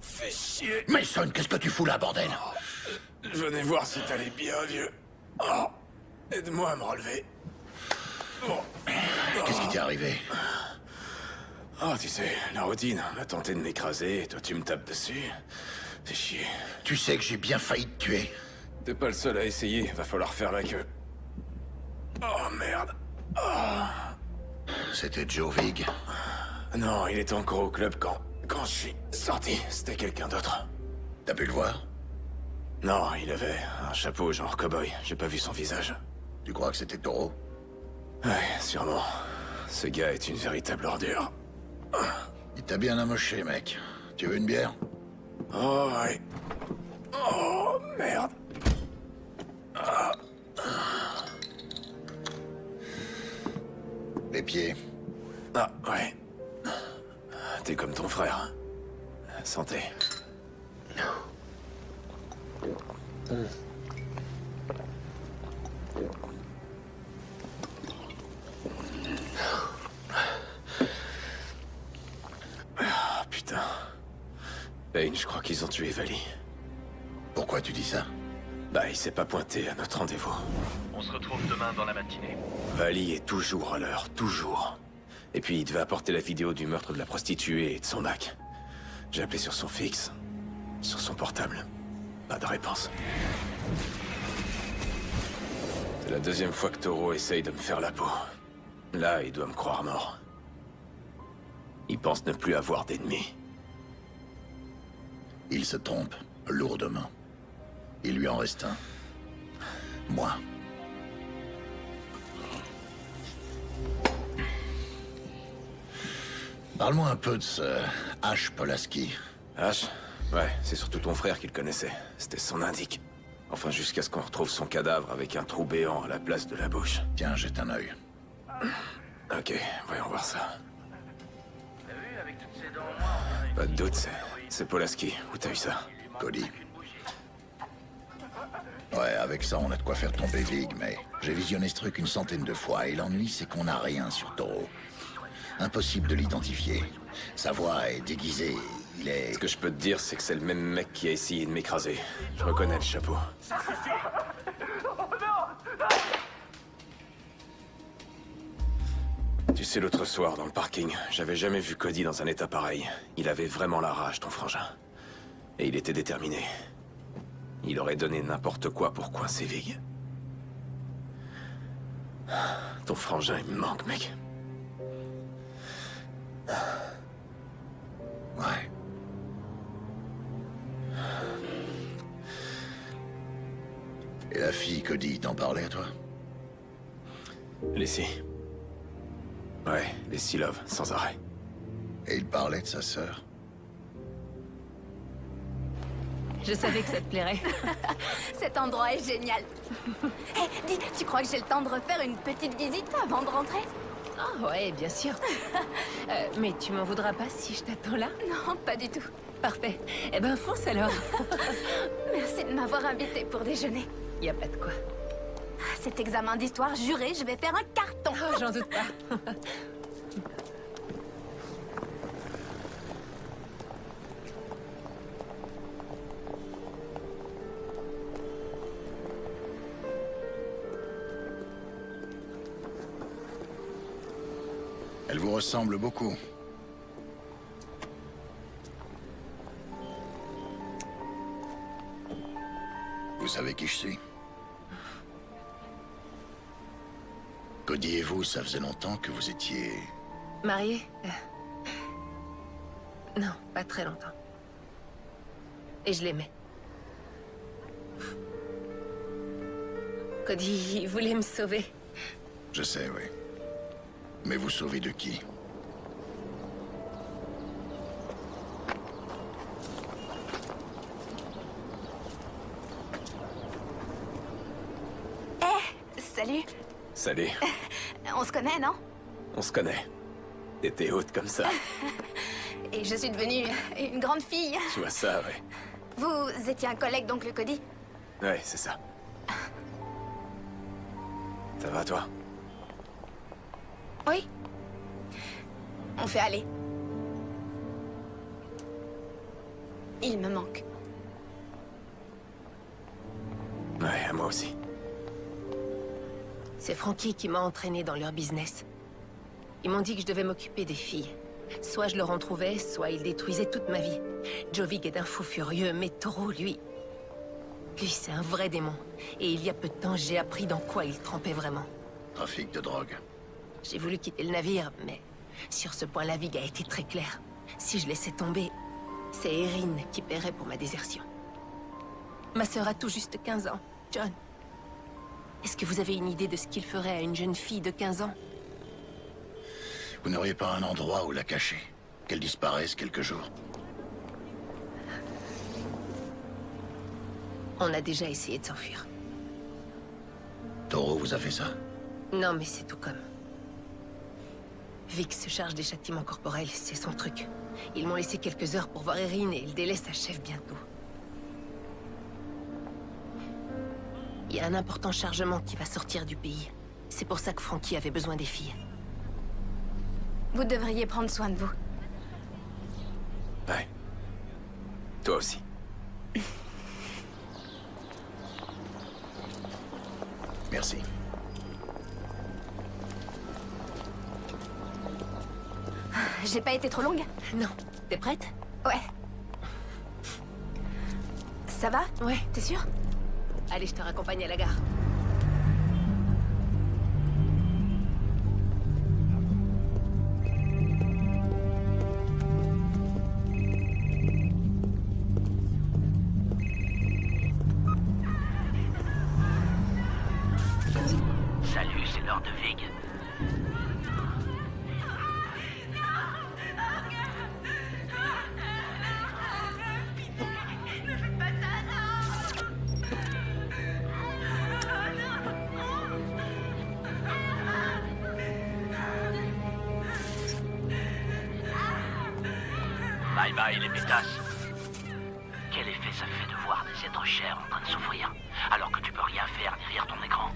Speaker 1: Fais chier.
Speaker 3: Mason, qu'est-ce que tu fous là, bordel?
Speaker 1: Je venais voir si t'allais bien, vieux. Oh, aide-moi à me relever. Bon.
Speaker 3: Qu'est-ce qui t'est arrivé?
Speaker 1: Oh, tu sais, la routine. On a tenté de m'écraser, et toi tu me tapes dessus. Fais chier.
Speaker 3: Tu sais que j'ai bien failli te tuer.
Speaker 1: T'es pas le seul à essayer, va falloir faire la queue. Oh, merde. Oh.
Speaker 3: C'était Joe Vig.
Speaker 1: Non, il était encore au club quand je suis sorti. C'était quelqu'un d'autre.
Speaker 3: T'as pu le voir?
Speaker 1: Non, il avait un chapeau genre cow-boy. J'ai pas vu son visage.
Speaker 3: Tu crois que c'était Toro?
Speaker 1: Ouais, sûrement. Ce gars est une véritable ordure.
Speaker 3: Il t'a bien amoché, mec. Tu veux une bière?
Speaker 1: Oh, ouais. Oh, merde.
Speaker 3: Les pieds.
Speaker 10: Ah, ouais. T'es comme ton frère. Santé. Ah, putain. Payne, je crois qu'ils ont tué Vali.
Speaker 3: Pourquoi tu dis ça?
Speaker 10: Bah, il s'est pas pointé à notre rendez-vous.
Speaker 2: On se retrouve demain dans la matinée.
Speaker 10: Vali est toujours à l'heure, toujours. Et puis, il devait apporter la vidéo du meurtre de la prostituée et de son Mac. J'ai appelé sur son fixe, sur son portable. Pas de réponse. C'est la deuxième fois que Toro essaye de me faire la peau. Là, il doit me croire mort. Il pense ne plus avoir d'ennemis.
Speaker 3: Il se trompe, lourdement. Il lui en reste un. Moi. Parle-moi un peu de ce H. Polaski.
Speaker 10: H? Ouais, c'est surtout ton frère qui le connaissait. C'était son indique. Enfin, jusqu'à ce qu'on retrouve son cadavre avec un trou béant à la place de la bouche.
Speaker 3: Tiens, jette un œil.
Speaker 10: Ok, voyons voir ça.
Speaker 7: T'as vu, avec toutes ces dents en moins, on dirait une
Speaker 10: Pas de doute, c'est Polaski. Où t'as eu ça?
Speaker 3: Cody. Ouais, avec ça, on a de quoi faire tomber Vig, mais j'ai visionné ce truc une centaine de fois, et l'ennui, c'est qu'on n'a rien sur Toro. Impossible de l'identifier. Sa voix est déguisée, il est...
Speaker 10: Ce que je peux te dire, c'est que c'est le même mec qui a essayé de m'écraser. Je reconnais le chapeau. Tu sais, l'autre soir, dans le parking, j'avais jamais vu Cody dans un état pareil. Il avait vraiment la rage, ton frangin. Et il était déterminé. Il aurait donné n'importe quoi pour coincer Vig. Ton frangin, il me manque, mec.
Speaker 3: Ouais. Et la fille, Cody, t'en parlait à toi?
Speaker 10: Leslie. Ouais, Leslie Love, sans arrêt.
Speaker 3: Et il parlait de sa sœur.
Speaker 12: Je savais que ça te plairait.
Speaker 15: Cet endroit est génial. Hé, dis, tu crois que j'ai le temps de refaire une petite visite avant de rentrer?
Speaker 12: Ah ouais, bien sûr. Mais tu m'en voudras pas si je t'attends là?
Speaker 15: Non, pas du tout.
Speaker 12: Parfait. Eh ben, fonce alors.
Speaker 15: Merci de m'avoir invité pour déjeuner.
Speaker 12: Y a pas de quoi.
Speaker 15: Cet examen d'histoire, juré, je vais faire un carton.
Speaker 12: Oh, j'en doute pas.
Speaker 3: Elle vous ressemble beaucoup. Vous savez qui je suis? Cody et vous, ça faisait longtemps que vous étiez...
Speaker 12: Mariée? Non, pas très longtemps. Et je l'aimais. Cody, il voulait me sauver.
Speaker 3: Je sais, oui. Mais vous sauvez de qui?
Speaker 15: Salut.
Speaker 10: Salut.
Speaker 15: On se connaît, non?
Speaker 10: On se connaît. T'étais haute comme ça.
Speaker 15: Et je suis devenue une grande fille.
Speaker 10: Tu vois ça, ouais.
Speaker 15: Vous étiez un collègue d'oncle Cody?
Speaker 10: Ouais, c'est ça. Ça va, toi?
Speaker 15: Oui. On fait aller. Il me manque.
Speaker 10: Ouais, à moi aussi.
Speaker 12: C'est Frankie qui m'a entraîné dans leur business. Ils m'ont dit que je devais m'occuper des filles. Soit je leur en trouvais, soit ils détruisaient toute ma vie. Jovic est un fou furieux, mais Toro, lui, c'est un vrai démon. Et il y a peu de temps, j'ai appris dans quoi il trempait vraiment.
Speaker 3: Trafic de drogue.
Speaker 12: J'ai voulu quitter le navire, mais sur ce point, la Vig a été très claire. Si je laissais tomber, c'est Erin qui paierait pour ma désertion. Ma sœur a tout juste 15 ans, John. Est-ce que vous avez une idée de ce qu'il ferait à une jeune fille de 15 ans?
Speaker 3: Vous n'auriez pas un endroit où la cacher? Qu'elle disparaisse quelques jours?
Speaker 12: On a déjà essayé de s'enfuir.
Speaker 3: Toro vous a fait ça?
Speaker 12: Non, mais c'est tout comme. Vic se charge des châtiments corporels, c'est son truc. Ils m'ont laissé quelques heures pour voir Erin et le délai s'achève bientôt. Il y a un important chargement qui va sortir du pays. C'est pour ça que Frankie avait besoin des filles.
Speaker 15: Vous devriez prendre soin de vous.
Speaker 10: Ouais. Toi aussi.
Speaker 3: Merci.
Speaker 15: J'ai pas été trop longue?
Speaker 12: Non. T'es prête?
Speaker 15: Ouais. Ça va?
Speaker 12: Ouais.
Speaker 15: T'es sûre?
Speaker 12: Allez, je te raccompagne à la gare.
Speaker 7: Salut, c'est l'heure de Vig. Bye bye les pétasses. Quel effet ça fait de voir des êtres chers en train de souffrir, alors que tu peux rien faire derrière ton écran?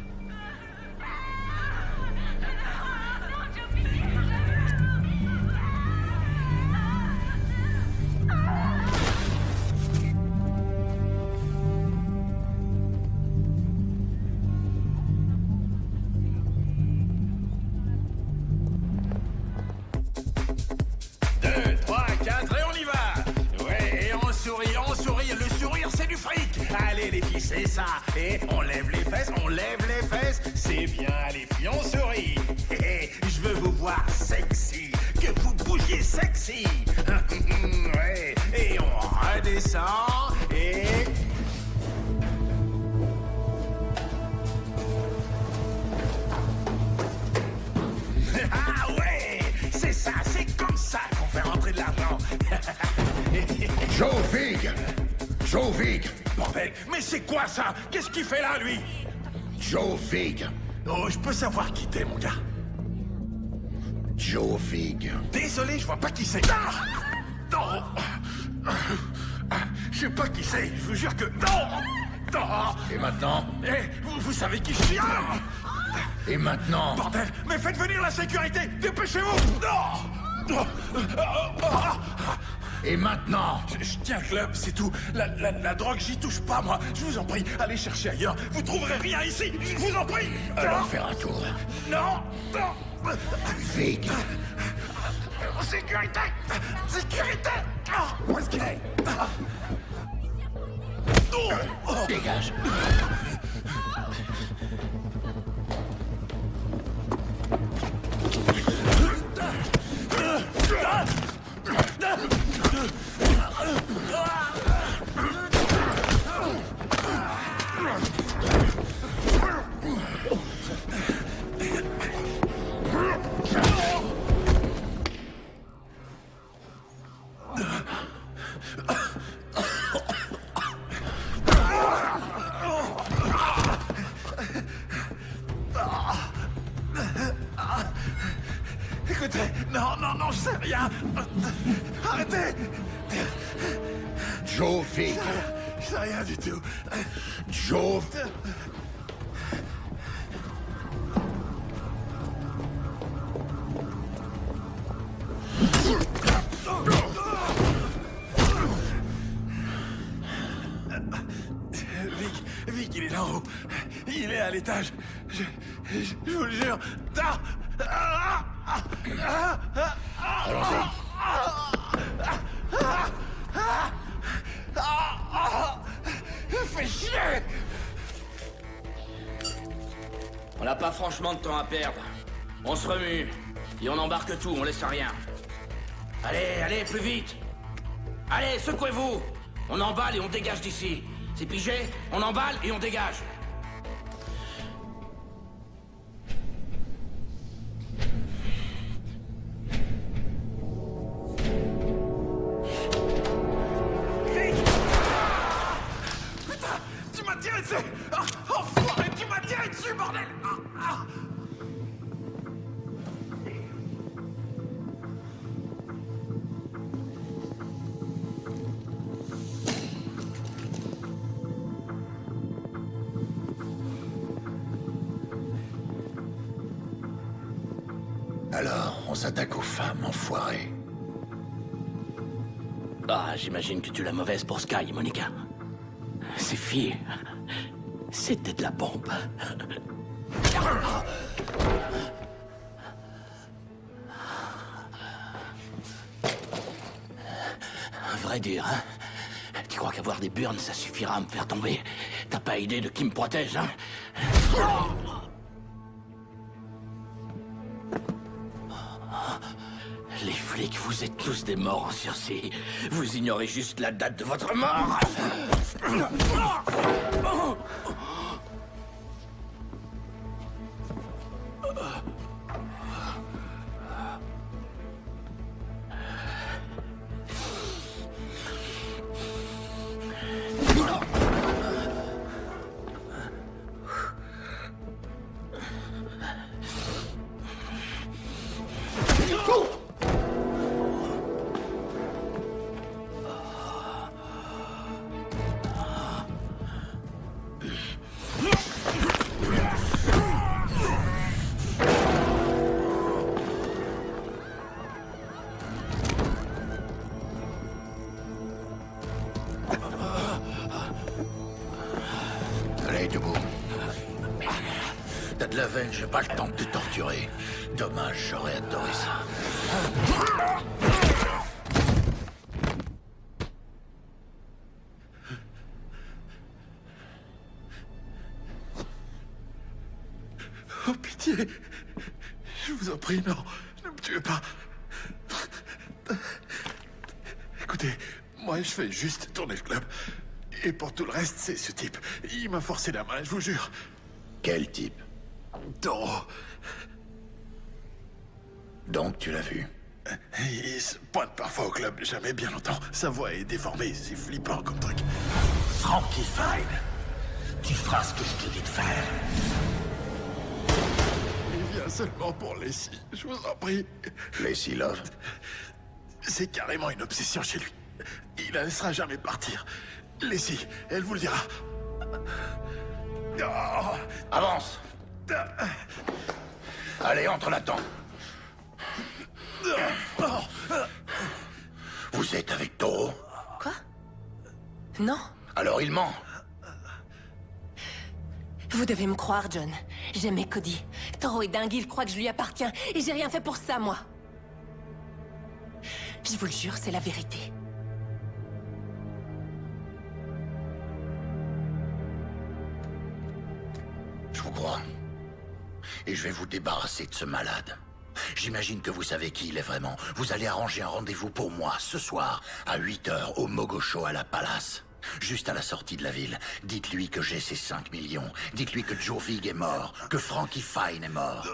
Speaker 11: Allez les filles, c'est ça. Et on lève les fesses, c'est bien les filles, on sourit. Je veux vous voir sexy, que vous bougiez sexy. Ouais. Et on redescend et... Ah ouais, c'est ça, c'est comme ça qu'on fait rentrer de l'argent.
Speaker 3: Joe Vig! Joe Vig!
Speaker 11: Bordel, mais c'est quoi ça? Qu'est-ce qu'il fait là, lui?
Speaker 3: Joe Vig!
Speaker 11: Oh, je peux savoir qui t'es, mon gars?
Speaker 3: Joe Vig.
Speaker 11: Désolé, je vois pas qui c'est. Ah! Non! Je sais pas qui c'est, je vous jure que... Non! Non!
Speaker 3: Et maintenant?
Speaker 11: Eh, vous savez qui je suis? Ah!
Speaker 3: Et maintenant?
Speaker 11: Bordel, mais faites venir la sécurité! Dépêchez-vous! Non!
Speaker 3: Et maintenant?
Speaker 11: Je tiens le club, c'est tout. La drogue, j'y touche pas, moi. Je vous en prie, allez chercher ailleurs. Vous trouverez rien ici. Je vous en prie.
Speaker 3: Allons faire un tour.
Speaker 11: Non, non.
Speaker 3: Vig.
Speaker 11: Sécurité. Sécurité. Où est-ce qu'il est?
Speaker 3: Dégage.
Speaker 11: Écoutez, non, je sais rien. Arrêtez.
Speaker 3: Joe Vig.
Speaker 11: Je sais rien du tout.
Speaker 3: Joe...
Speaker 11: Vic, il est là-haut. Il est à l'étage. Je vous le jure. Fais chier!
Speaker 7: On n'a pas franchement de temps à perdre. On se remue. Et on embarque tout, on laisse rien. Allez, plus vite! Allez, secouez-vous! On emballe et on dégage d'ici. C'est pigé? On emballe et on dégage.
Speaker 11: Putain! Tu m'as tiré dessus! Enfoiré! Tu m'as tiré dessus, bordel!
Speaker 3: Alors, on s'attaque aux femmes, enfoirées.
Speaker 7: Ah, j'imagine que tu l'as mauvaise pour Sky, Monica. Ces filles, c'était de la bombe. Un vrai dur, hein? Tu crois qu'avoir des burnes, ça suffira à me faire tomber? T'as pas idée de qui me protège, hein? Les flics, vous êtes tous des morts en sursis. Vous ignorez juste la date de votre mort.
Speaker 3: Allez, debout. T'as de la veine, j'ai pas le temps de te torturer. Dommage, j'aurais adoré ça.
Speaker 11: Oh, pitié. Je vous en prie, non. Ne me tuez pas. Écoutez, moi, je fais juste tourner le club. Et pour tout le reste, c'est ce type. Il m'a forcé la main, je vous jure.
Speaker 3: Quel type?
Speaker 11: Toro.
Speaker 3: Donc, tu l'as vu?
Speaker 11: Il se pointe parfois au club, jamais bien longtemps. Sa voix est déformée, c'est flippant comme truc.
Speaker 3: Frankie Fine, tu feras ce que je te dis de faire.
Speaker 11: Il vient seulement pour Lacey, je vous en prie.
Speaker 3: Lacey Love?
Speaker 11: C'est carrément une obsession chez lui. Il la laissera jamais partir. Lacey, elle vous le dira. Oh.
Speaker 3: Avance. Allez, entre là-dedans. Vous êtes avec Toro?
Speaker 12: Quoi? Non.
Speaker 3: Alors il ment.
Speaker 12: Vous devez me croire, John. J'aimais Cody. Toro est dingue, il croit que je lui appartiens. Et j'ai rien fait pour ça, moi. Je vous le jure, c'est la vérité.
Speaker 3: Je vous crois. Et je vais vous débarrasser de ce malade. J'imagine que vous savez qui il est vraiment. Vous allez arranger un rendez-vous pour moi, ce soir, à 8h, au Mogocho à la Palace. Juste à la sortie de la ville. Dites-lui que j'ai ces 5 millions. Dites-lui que Joe Vig est mort. Que Frankie Fine est mort.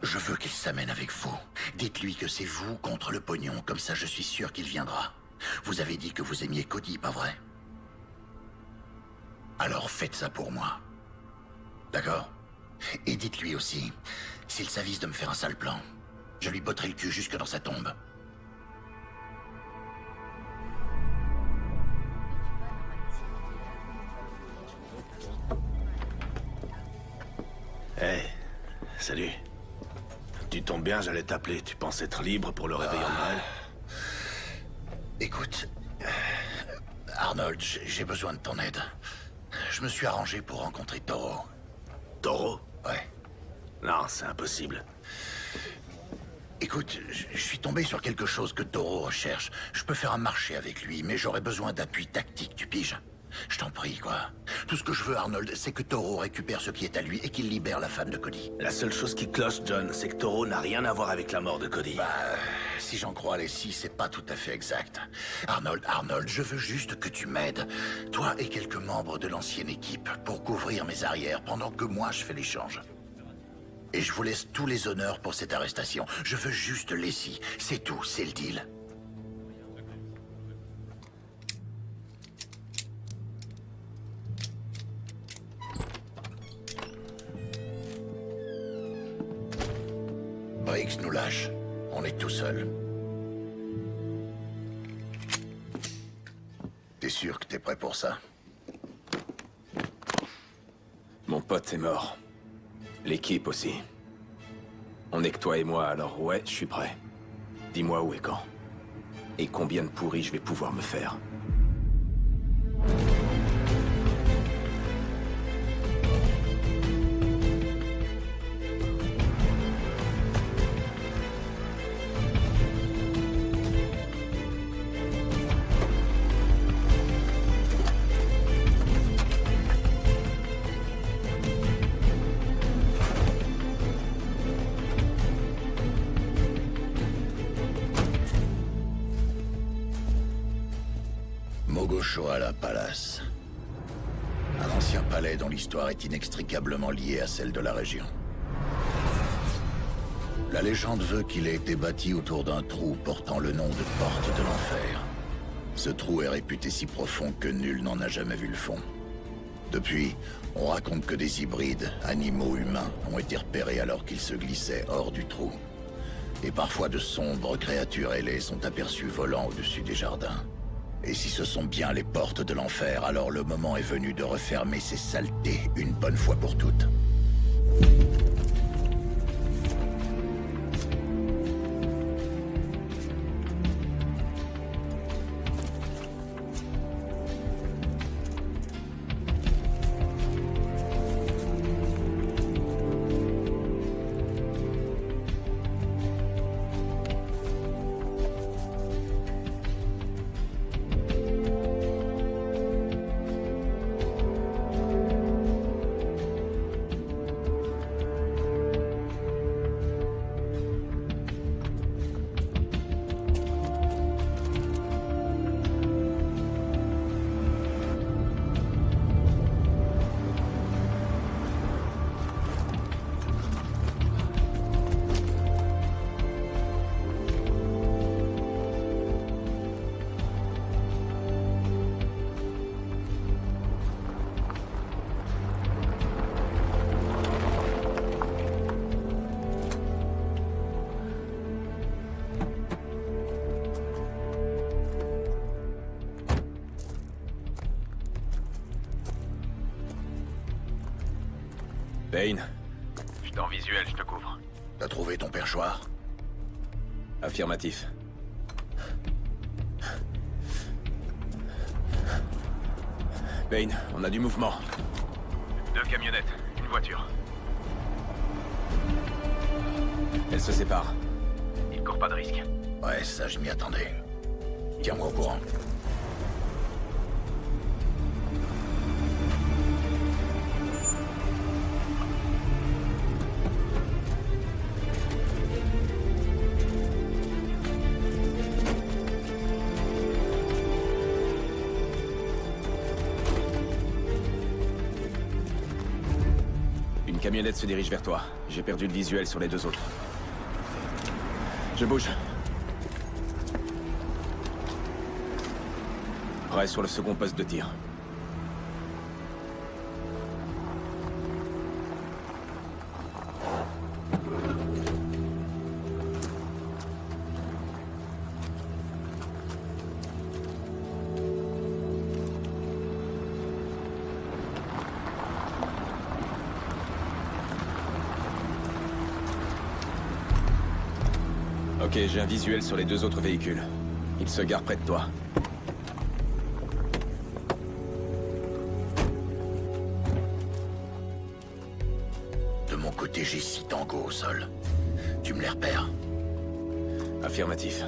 Speaker 3: Je veux qu'il s'amène avec vous. Dites-lui que c'est vous contre le pognon. Comme ça, je suis sûr qu'il viendra. Vous avez dit que vous aimiez Cody, pas vrai? Alors faites ça pour moi. D'accord? Et dites-lui aussi, s'il s'avise de me faire un sale plan, je lui botterai le cul jusque dans sa tombe.
Speaker 13: Hey, salut. Tu tombes bien, j'allais t'appeler. Tu penses être libre pour le réveillon de Noël?
Speaker 3: Écoute, Arnold, j'ai besoin de ton aide. Je me suis arrangé pour rencontrer Toro.
Speaker 13: Toro?
Speaker 3: Ouais.
Speaker 13: Non, c'est impossible.
Speaker 3: Écoute, je suis tombé sur quelque chose que Toro recherche. Je peux faire un marché avec lui, mais j'aurais besoin d'appui tactique, tu piges? Je t'en prie, quoi. Tout ce que je veux, Arnold, c'est que Toro récupère ce qui est à lui et qu'il libère la femme de Cody.
Speaker 13: La seule chose qui cloche, John, c'est que Toro n'a rien à voir avec la mort de Cody.
Speaker 3: Bah, si j'en crois Lacey, c'est pas tout à fait exact. Arnold, je veux juste que tu m'aides. Toi et quelques membres de l'ancienne équipe pour couvrir mes arrières pendant que moi je fais l'échange. Et je vous laisse tous les honneurs pour cette arrestation. Je veux juste Lacey. C'est tout, c'est le deal. Briggs nous lâche. On est tout seul. T'es sûr que t'es prêt pour ça?
Speaker 10: Mon pote est mort. L'équipe aussi. On est que toi et moi, alors ouais, je suis prêt. Dis-moi où et quand. Et combien de pourris je vais pouvoir me faire.
Speaker 3: Mogoshoala Palace. Un ancien palais dont l'histoire est inextricablement liée à celle de la région. La légende veut qu'il ait été bâti autour d'un trou portant le nom de Porte de l'Enfer. Ce trou est réputé si profond que nul n'en a jamais vu le fond. Depuis, on raconte que des hybrides, animaux humains, ont été repérés alors qu'ils se glissaient hors du trou. Et parfois de sombres créatures ailées sont aperçues volant au-dessus des jardins. Et si ce sont bien les portes de l'enfer, alors le moment est venu de refermer ces saletés une bonne fois pour toutes.
Speaker 10: Payne.
Speaker 8: Je suis en visuel, je te couvre.
Speaker 3: T'as trouvé ton perchoir?
Speaker 10: Affirmatif. Payne, on a du mouvement.
Speaker 8: 2 camionnettes, une voiture.
Speaker 10: Elles se séparent.
Speaker 8: Il court pas de risque.
Speaker 3: Ouais, ça je m'y attendais. Tiens-moi au courant.
Speaker 10: Une camionnette se dirige vers toi. J'ai perdu le visuel sur les 2 autres. Je bouge. Prêt sur le second poste de tir. Ok, j'ai un visuel sur les 2 autres véhicules. Ils se garent près de toi.
Speaker 3: De mon côté, j'ai 6 tangos au sol. Tu me les repères?
Speaker 10: Affirmatif.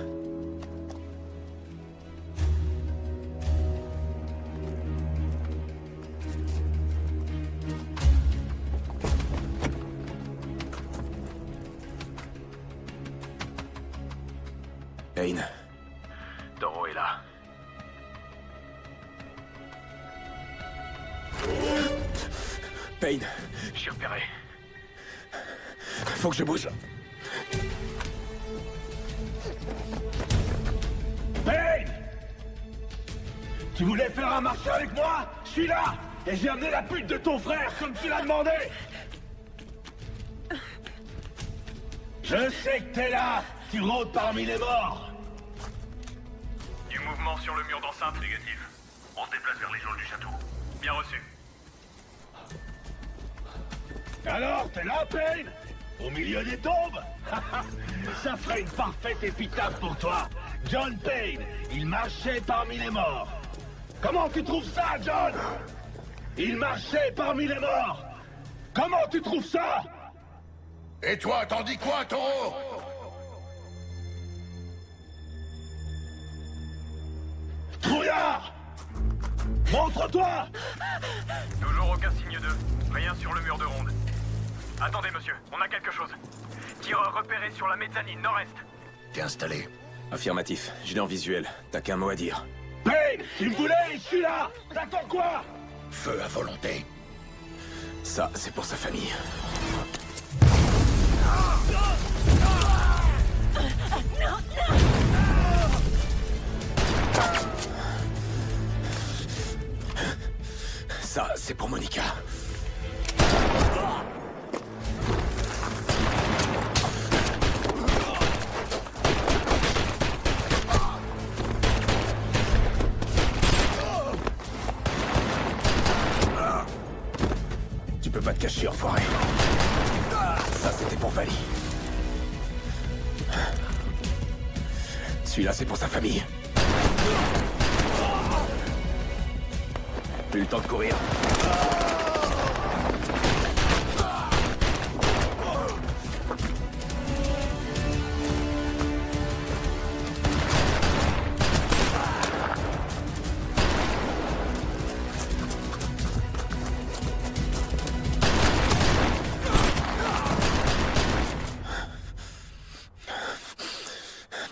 Speaker 10: Payne.
Speaker 8: Toro est là.
Speaker 10: Payne.
Speaker 8: Je suis repéré.
Speaker 10: Faut que je bouge.
Speaker 11: Payne! Tu voulais faire un marché avec moi? Je suis là! Et j'ai amené la pute de ton frère, comme tu l'as demandé! Je sais que t'es là! Tu rôdes parmi les morts!
Speaker 8: Du mouvement sur le mur d'enceinte, négatif. On se déplace vers les geôles du château. Bien reçu.
Speaker 11: Alors, t'es là, Payne? Au milieu des tombes. Ça ferait une parfaite épitaphe pour toi. John Payne, il marchait parmi les morts. Comment tu trouves ça, John? Il marchait parmi les morts. Comment tu trouves ça?
Speaker 3: Et toi, t'en dis quoi, Taureau?
Speaker 11: Trouillard! Montre-toi!
Speaker 8: Toujours aucun signe d'eux. Rien sur le mur de ronde. Attendez, monsieur, on a quelque chose. Tireur repéré sur la mezzanine nord-est.
Speaker 3: T'es installé?
Speaker 10: Affirmatif, je l'ai en visuel. T'as qu'un mot à dire.
Speaker 11: Payne, tu me voulais, je suis là! T'attends quoi?
Speaker 3: Feu à volonté.
Speaker 10: Ça, c'est pour sa famille. Ça, c'est pour Monica. Tu peux pas te cacher, enfoiré. Ça, c'était pour Vali. Celui-là, c'est pour sa famille. Plus le temps de courir.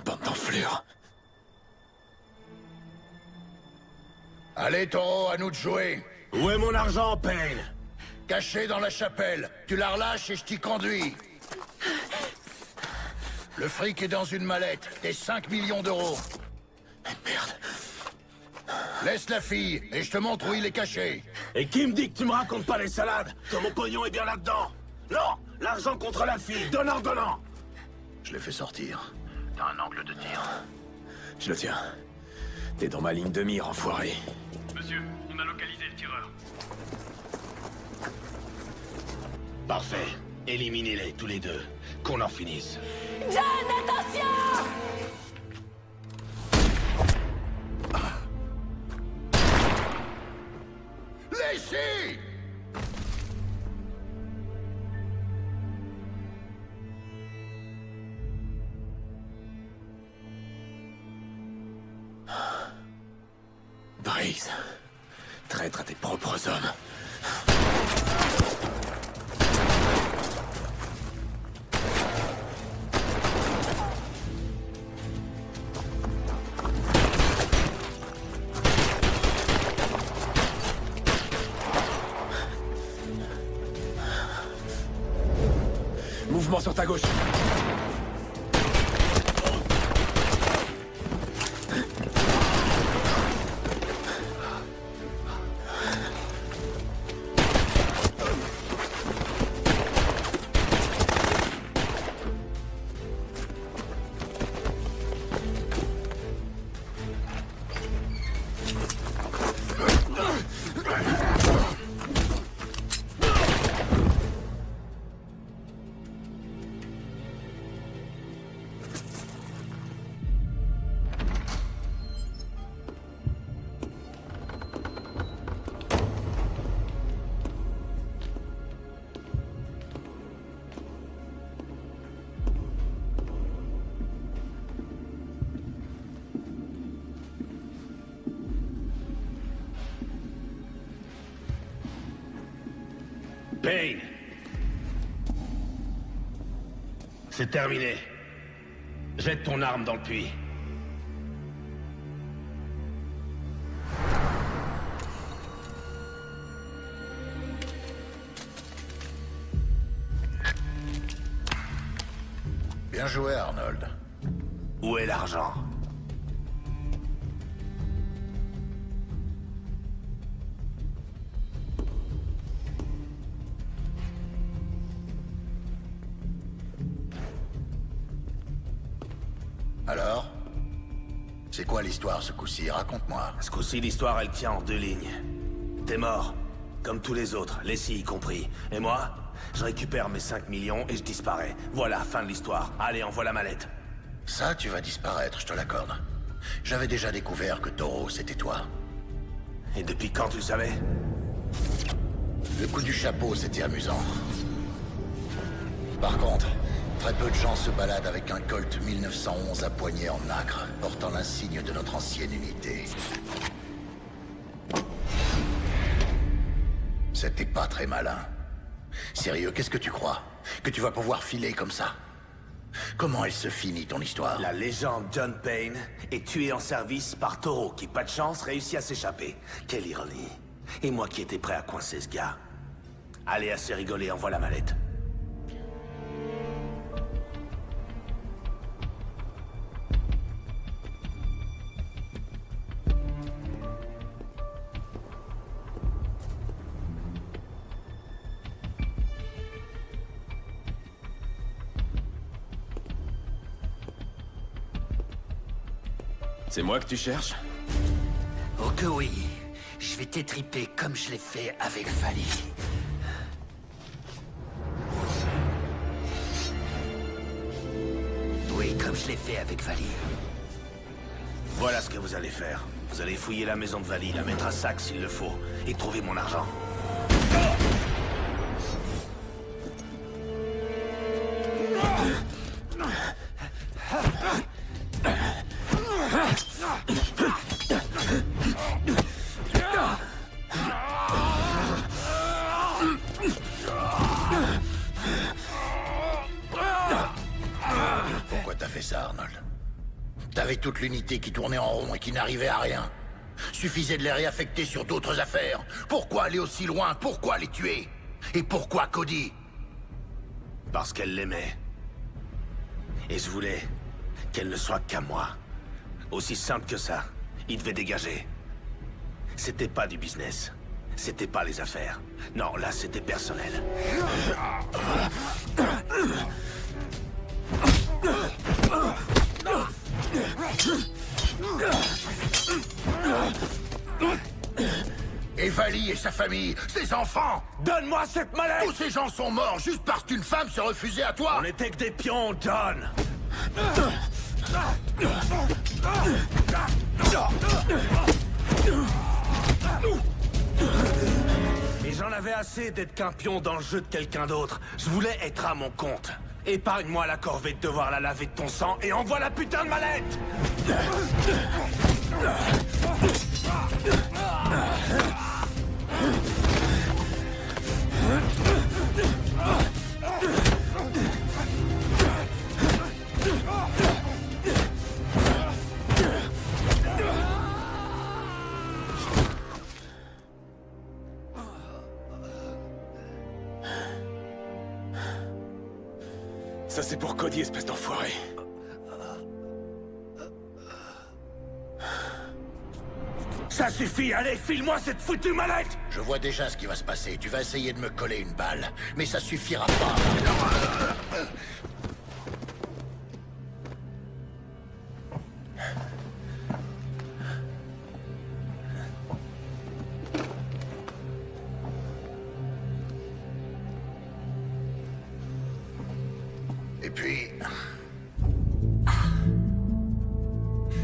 Speaker 10: Bande d'enflures.
Speaker 3: Allez, Taureau, à nous de jouer.
Speaker 11: Où est mon argent, Payne?
Speaker 3: Caché dans la chapelle. Tu la relâches et je t'y conduis. Le fric est dans une mallette. Tes 5 millions d'euros.
Speaker 10: Merde.
Speaker 3: Laisse la fille et je te montre où il est caché.
Speaker 11: Et qui me dit que tu me racontes pas les salades? Que mon pognon est bien là-dedans? Non! L'argent contre la fille, donnant!
Speaker 3: Je l'ai fait sortir.
Speaker 7: T'as un angle de tir.
Speaker 10: Je le tiens. T'es dans ma ligne de mire, enfoiré.
Speaker 8: Monsieur, on a localisé le tireur.
Speaker 11: Parfait. Éliminez-les tous les deux. Qu'on en finisse.
Speaker 15: John, attention!
Speaker 3: Laissez!
Speaker 10: Briggs. Traître à tes propres hommes. Mouvement sur ta gauche.
Speaker 11: Payne! C'est terminé. Jette ton arme dans le puits.
Speaker 3: Bien joué, Arnold.
Speaker 11: Où est l'argent?
Speaker 3: Alors? C'est quoi l'histoire ce coup-ci? Raconte-moi.
Speaker 13: Ce coup-ci, l'histoire, elle tient en deux lignes. T'es mort, comme tous les autres, Leslie y compris. Et moi, je récupère mes 5 millions et je disparais. Voilà, fin de l'histoire. Allez, envoie la mallette.
Speaker 3: Ça, tu vas disparaître, je te l'accorde. J'avais déjà découvert que Taureau, c'était toi.
Speaker 13: Et depuis quand tu le savais?
Speaker 3: Le coup du chapeau, c'était amusant. Par contre, très peu de gens se baladent avec un Colt 1911 à poignée en nacre, portant l'insigne de notre ancienne unité. C'était pas très malin. Sérieux, qu'est-ce que tu crois? Que tu vas pouvoir filer comme ça? Comment elle se finit, ton histoire?
Speaker 13: La légende John Payne est tué en service par Taureau, qui, pas de chance, réussit à s'échapper. Quelle ironie. Et moi qui étais prêt à coincer ce gars. Allez, assez rigolé, envoie la mallette.
Speaker 10: C'est moi que tu cherches?
Speaker 7: Oh que oui. Je vais t'étriper comme je l'ai fait avec Vali. Oui, comme je l'ai fait avec Vali.
Speaker 13: Voilà ce que vous allez faire. Vous allez fouiller la maison de Vali, la mettre à sac s'il le faut, et trouver mon argent.
Speaker 3: Pourquoi t'as fait ça, Arnold? T'avais toute l'unité qui tournait en rond et qui n'arrivait à rien. Suffisait de les réaffecter sur d'autres affaires. Pourquoi aller aussi loin? Pourquoi les tuer? Et pourquoi Cody?
Speaker 13: Parce qu'elle l'aimait. Et je voulais qu'elle ne soit qu'à moi. Aussi simple que ça. Il devait dégager. C'était pas du business. C'était pas les affaires. Non, là, c'était personnel.
Speaker 3: Et Vali et sa famille, ses enfants!
Speaker 13: Donne-moi cette mallette!
Speaker 3: Tous ces gens sont morts juste parce qu'une femme se refusait à toi!
Speaker 13: On n'était que des pions, John! Et j'en avais assez d'être qu'un pion dans le jeu de quelqu'un d'autre. Je voulais être à mon compte. Épargne-moi la corvée de devoir la laver de ton sang et envoie la putain de mallette!
Speaker 1: Ça, c'est pour Cody, espèce d'enfoiré.
Speaker 13: Ça suffit, allez, file-moi cette foutue mallette!
Speaker 3: Je vois déjà ce qui va se passer. Tu vas essayer de me coller une balle, mais ça suffira pas. Et puis...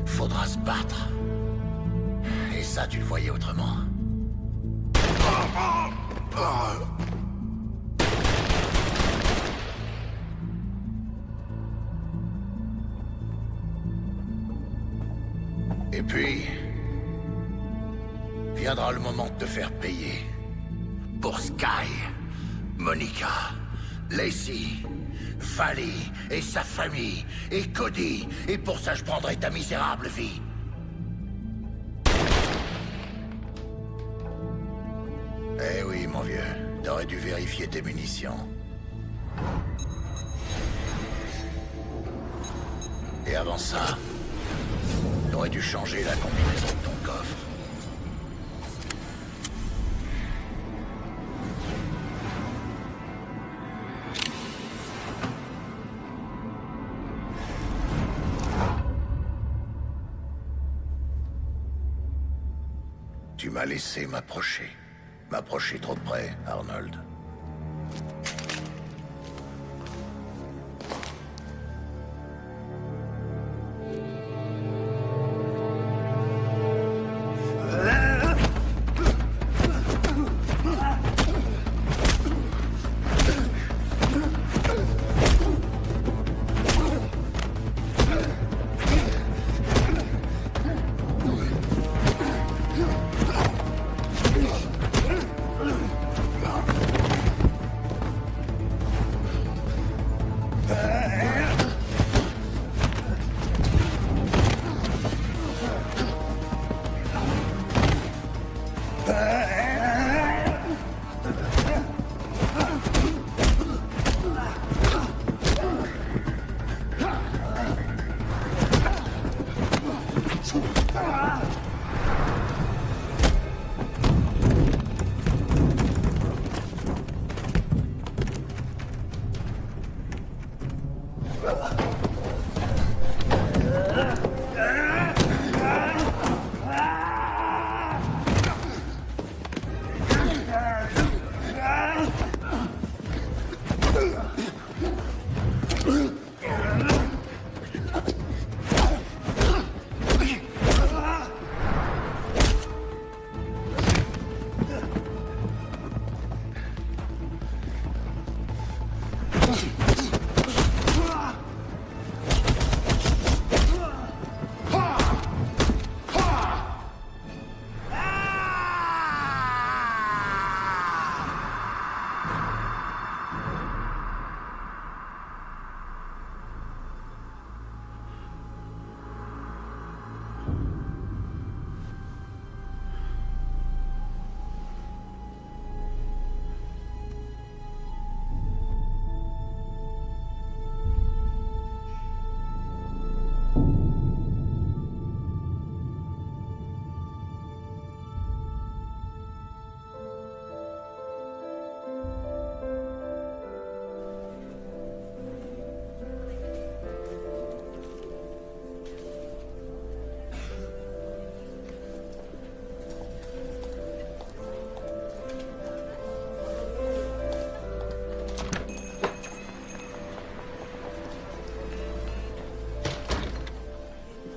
Speaker 3: faudra se battre. Et ça, tu le voyais autrement. Et puis... viendra le moment de te faire payer. Pour Sky, Monica, Lacey, Vali et sa famille, et Cody. Et pour ça, je prendrai ta misérable vie. Eh oui, mon vieux. T'aurais dû vérifier tes munitions. Et avant ça, t'aurais dû changer la combinaison de ton coffre. Tu m'as laissé m'approcher. M'approcher trop de près, Arnold.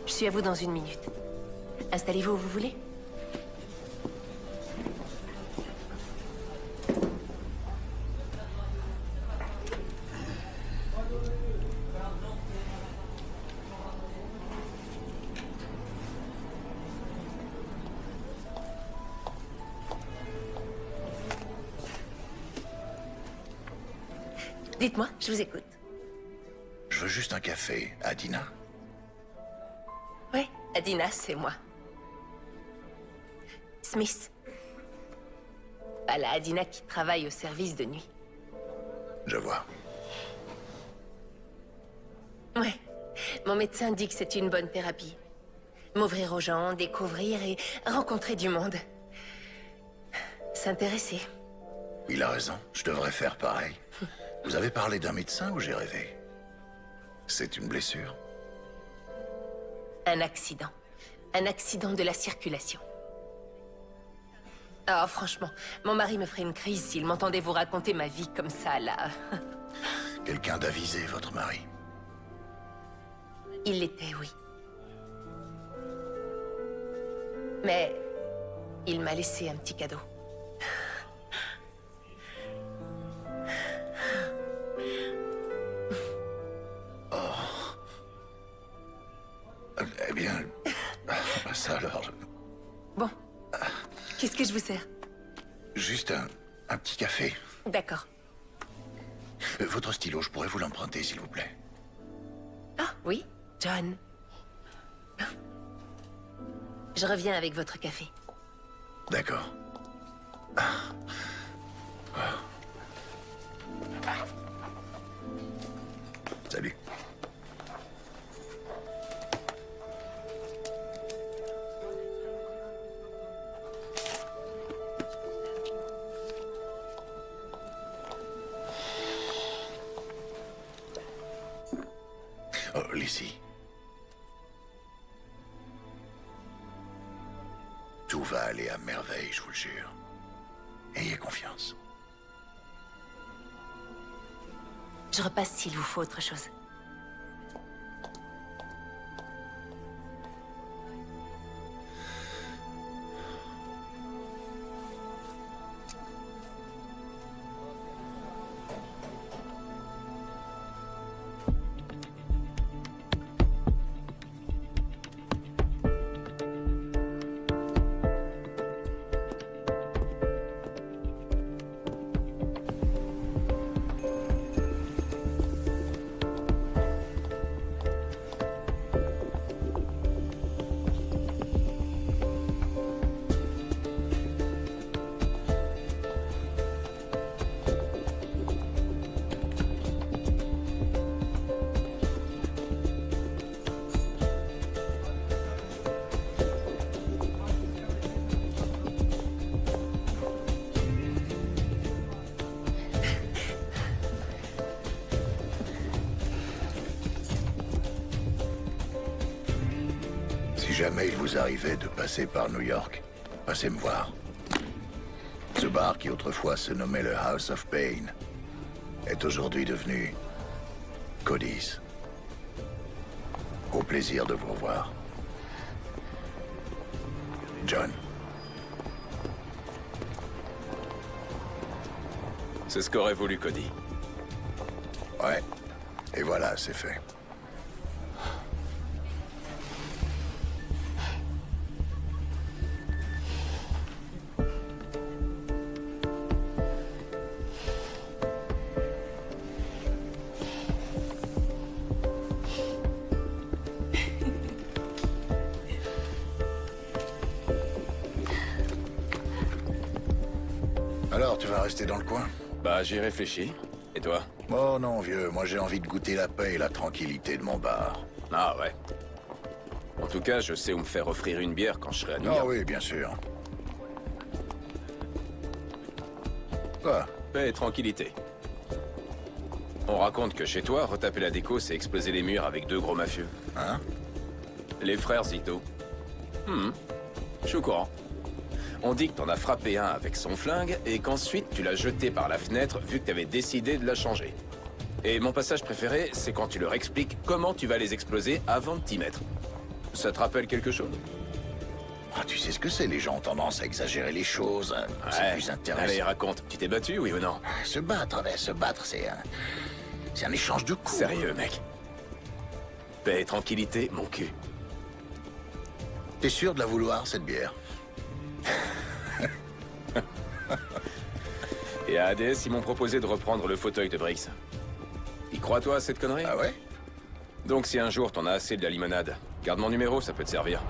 Speaker 12: Je suis à vous dans 1 minute. Installez-vous où vous voulez. Dites-moi, je vous écoute.
Speaker 3: Je veux juste un café. Adina?
Speaker 12: Oui, Adina, c'est moi. Smith. Pas la Adina qui travaille au service de nuit.
Speaker 3: Je vois.
Speaker 12: Ouais. Mon médecin dit que c'est une bonne thérapie. M'ouvrir aux gens, découvrir et rencontrer du monde. S'intéresser.
Speaker 3: Il a raison, je devrais faire pareil. Vous avez parlé d'un médecin ou j'ai rêvé? C'est une blessure?
Speaker 12: Un accident. Un accident de la circulation. Oh, franchement, mon mari me ferait une crise s'il m'entendait vous raconter ma vie comme ça, là.
Speaker 3: Quelqu'un d'avisé, votre mari?
Speaker 12: Il l'était, oui. Mais il m'a laissé un petit cadeau.
Speaker 3: Eh bien... ça alors...
Speaker 12: Bon. Qu'est-ce que je vous sers?
Speaker 3: Juste un petit café.
Speaker 12: D'accord.
Speaker 3: Votre stylo, je pourrais vous l'emprunter, s'il vous plaît?
Speaker 12: Ah, oui, John. Je reviens avec votre café.
Speaker 3: D'accord. Salut. Oh, Lizzie. Tout va aller à merveille, je vous le jure. Ayez confiance.
Speaker 12: Je repasse s'il vous faut autre chose.
Speaker 3: jamais il vous arrivait de passer par New York, passez me voir. Ce bar qui autrefois se nommait le House of Pain est aujourd'hui devenu Cody's. Au plaisir de vous revoir. John.
Speaker 10: C'est ce qu'aurait voulu Cody.
Speaker 3: Ouais. Et voilà, c'est fait. Alors, tu vas rester dans le coin?
Speaker 10: Bah, j'y réfléchis. Et toi?
Speaker 3: Oh non, vieux, moi j'ai envie de goûter la paix et la tranquillité de mon bar.
Speaker 10: Ah ouais. En tout cas, je sais où me faire offrir une bière quand je serai à New York.
Speaker 3: Ah oui, bien sûr. Quoi?
Speaker 10: Paix et tranquillité. On raconte que chez toi, retaper la déco, c'est exploser les murs avec 2 gros mafieux.
Speaker 3: Hein?
Speaker 10: Les frères Zito. Je suis au courant. On dit que t'en as frappé un avec son flingue et qu'ensuite tu l'as jeté par la fenêtre vu que t'avais décidé de la changer. Et mon passage préféré, c'est quand tu leur expliques comment tu vas les exploser avant de t'y mettre. Ça te rappelle quelque chose?
Speaker 3: Ah, tu sais ce que c'est, les gens ont tendance à exagérer les choses. C'est plus intéressant.
Speaker 10: Allez, raconte. Tu t'es battu, oui ou non?
Speaker 3: Se battre, c'est un échange de coups.
Speaker 10: Sérieux, mec. Paix et tranquillité, mon cul.
Speaker 3: T'es sûr de la vouloir, cette bière?
Speaker 10: Et à ADS, ils m'ont proposé de reprendre le fauteuil de Briggs. Y crois-toi à cette connerie?
Speaker 3: Ah ouais?
Speaker 10: Donc si un jour t'en as assez de la limonade, garde mon numéro, ça peut te servir.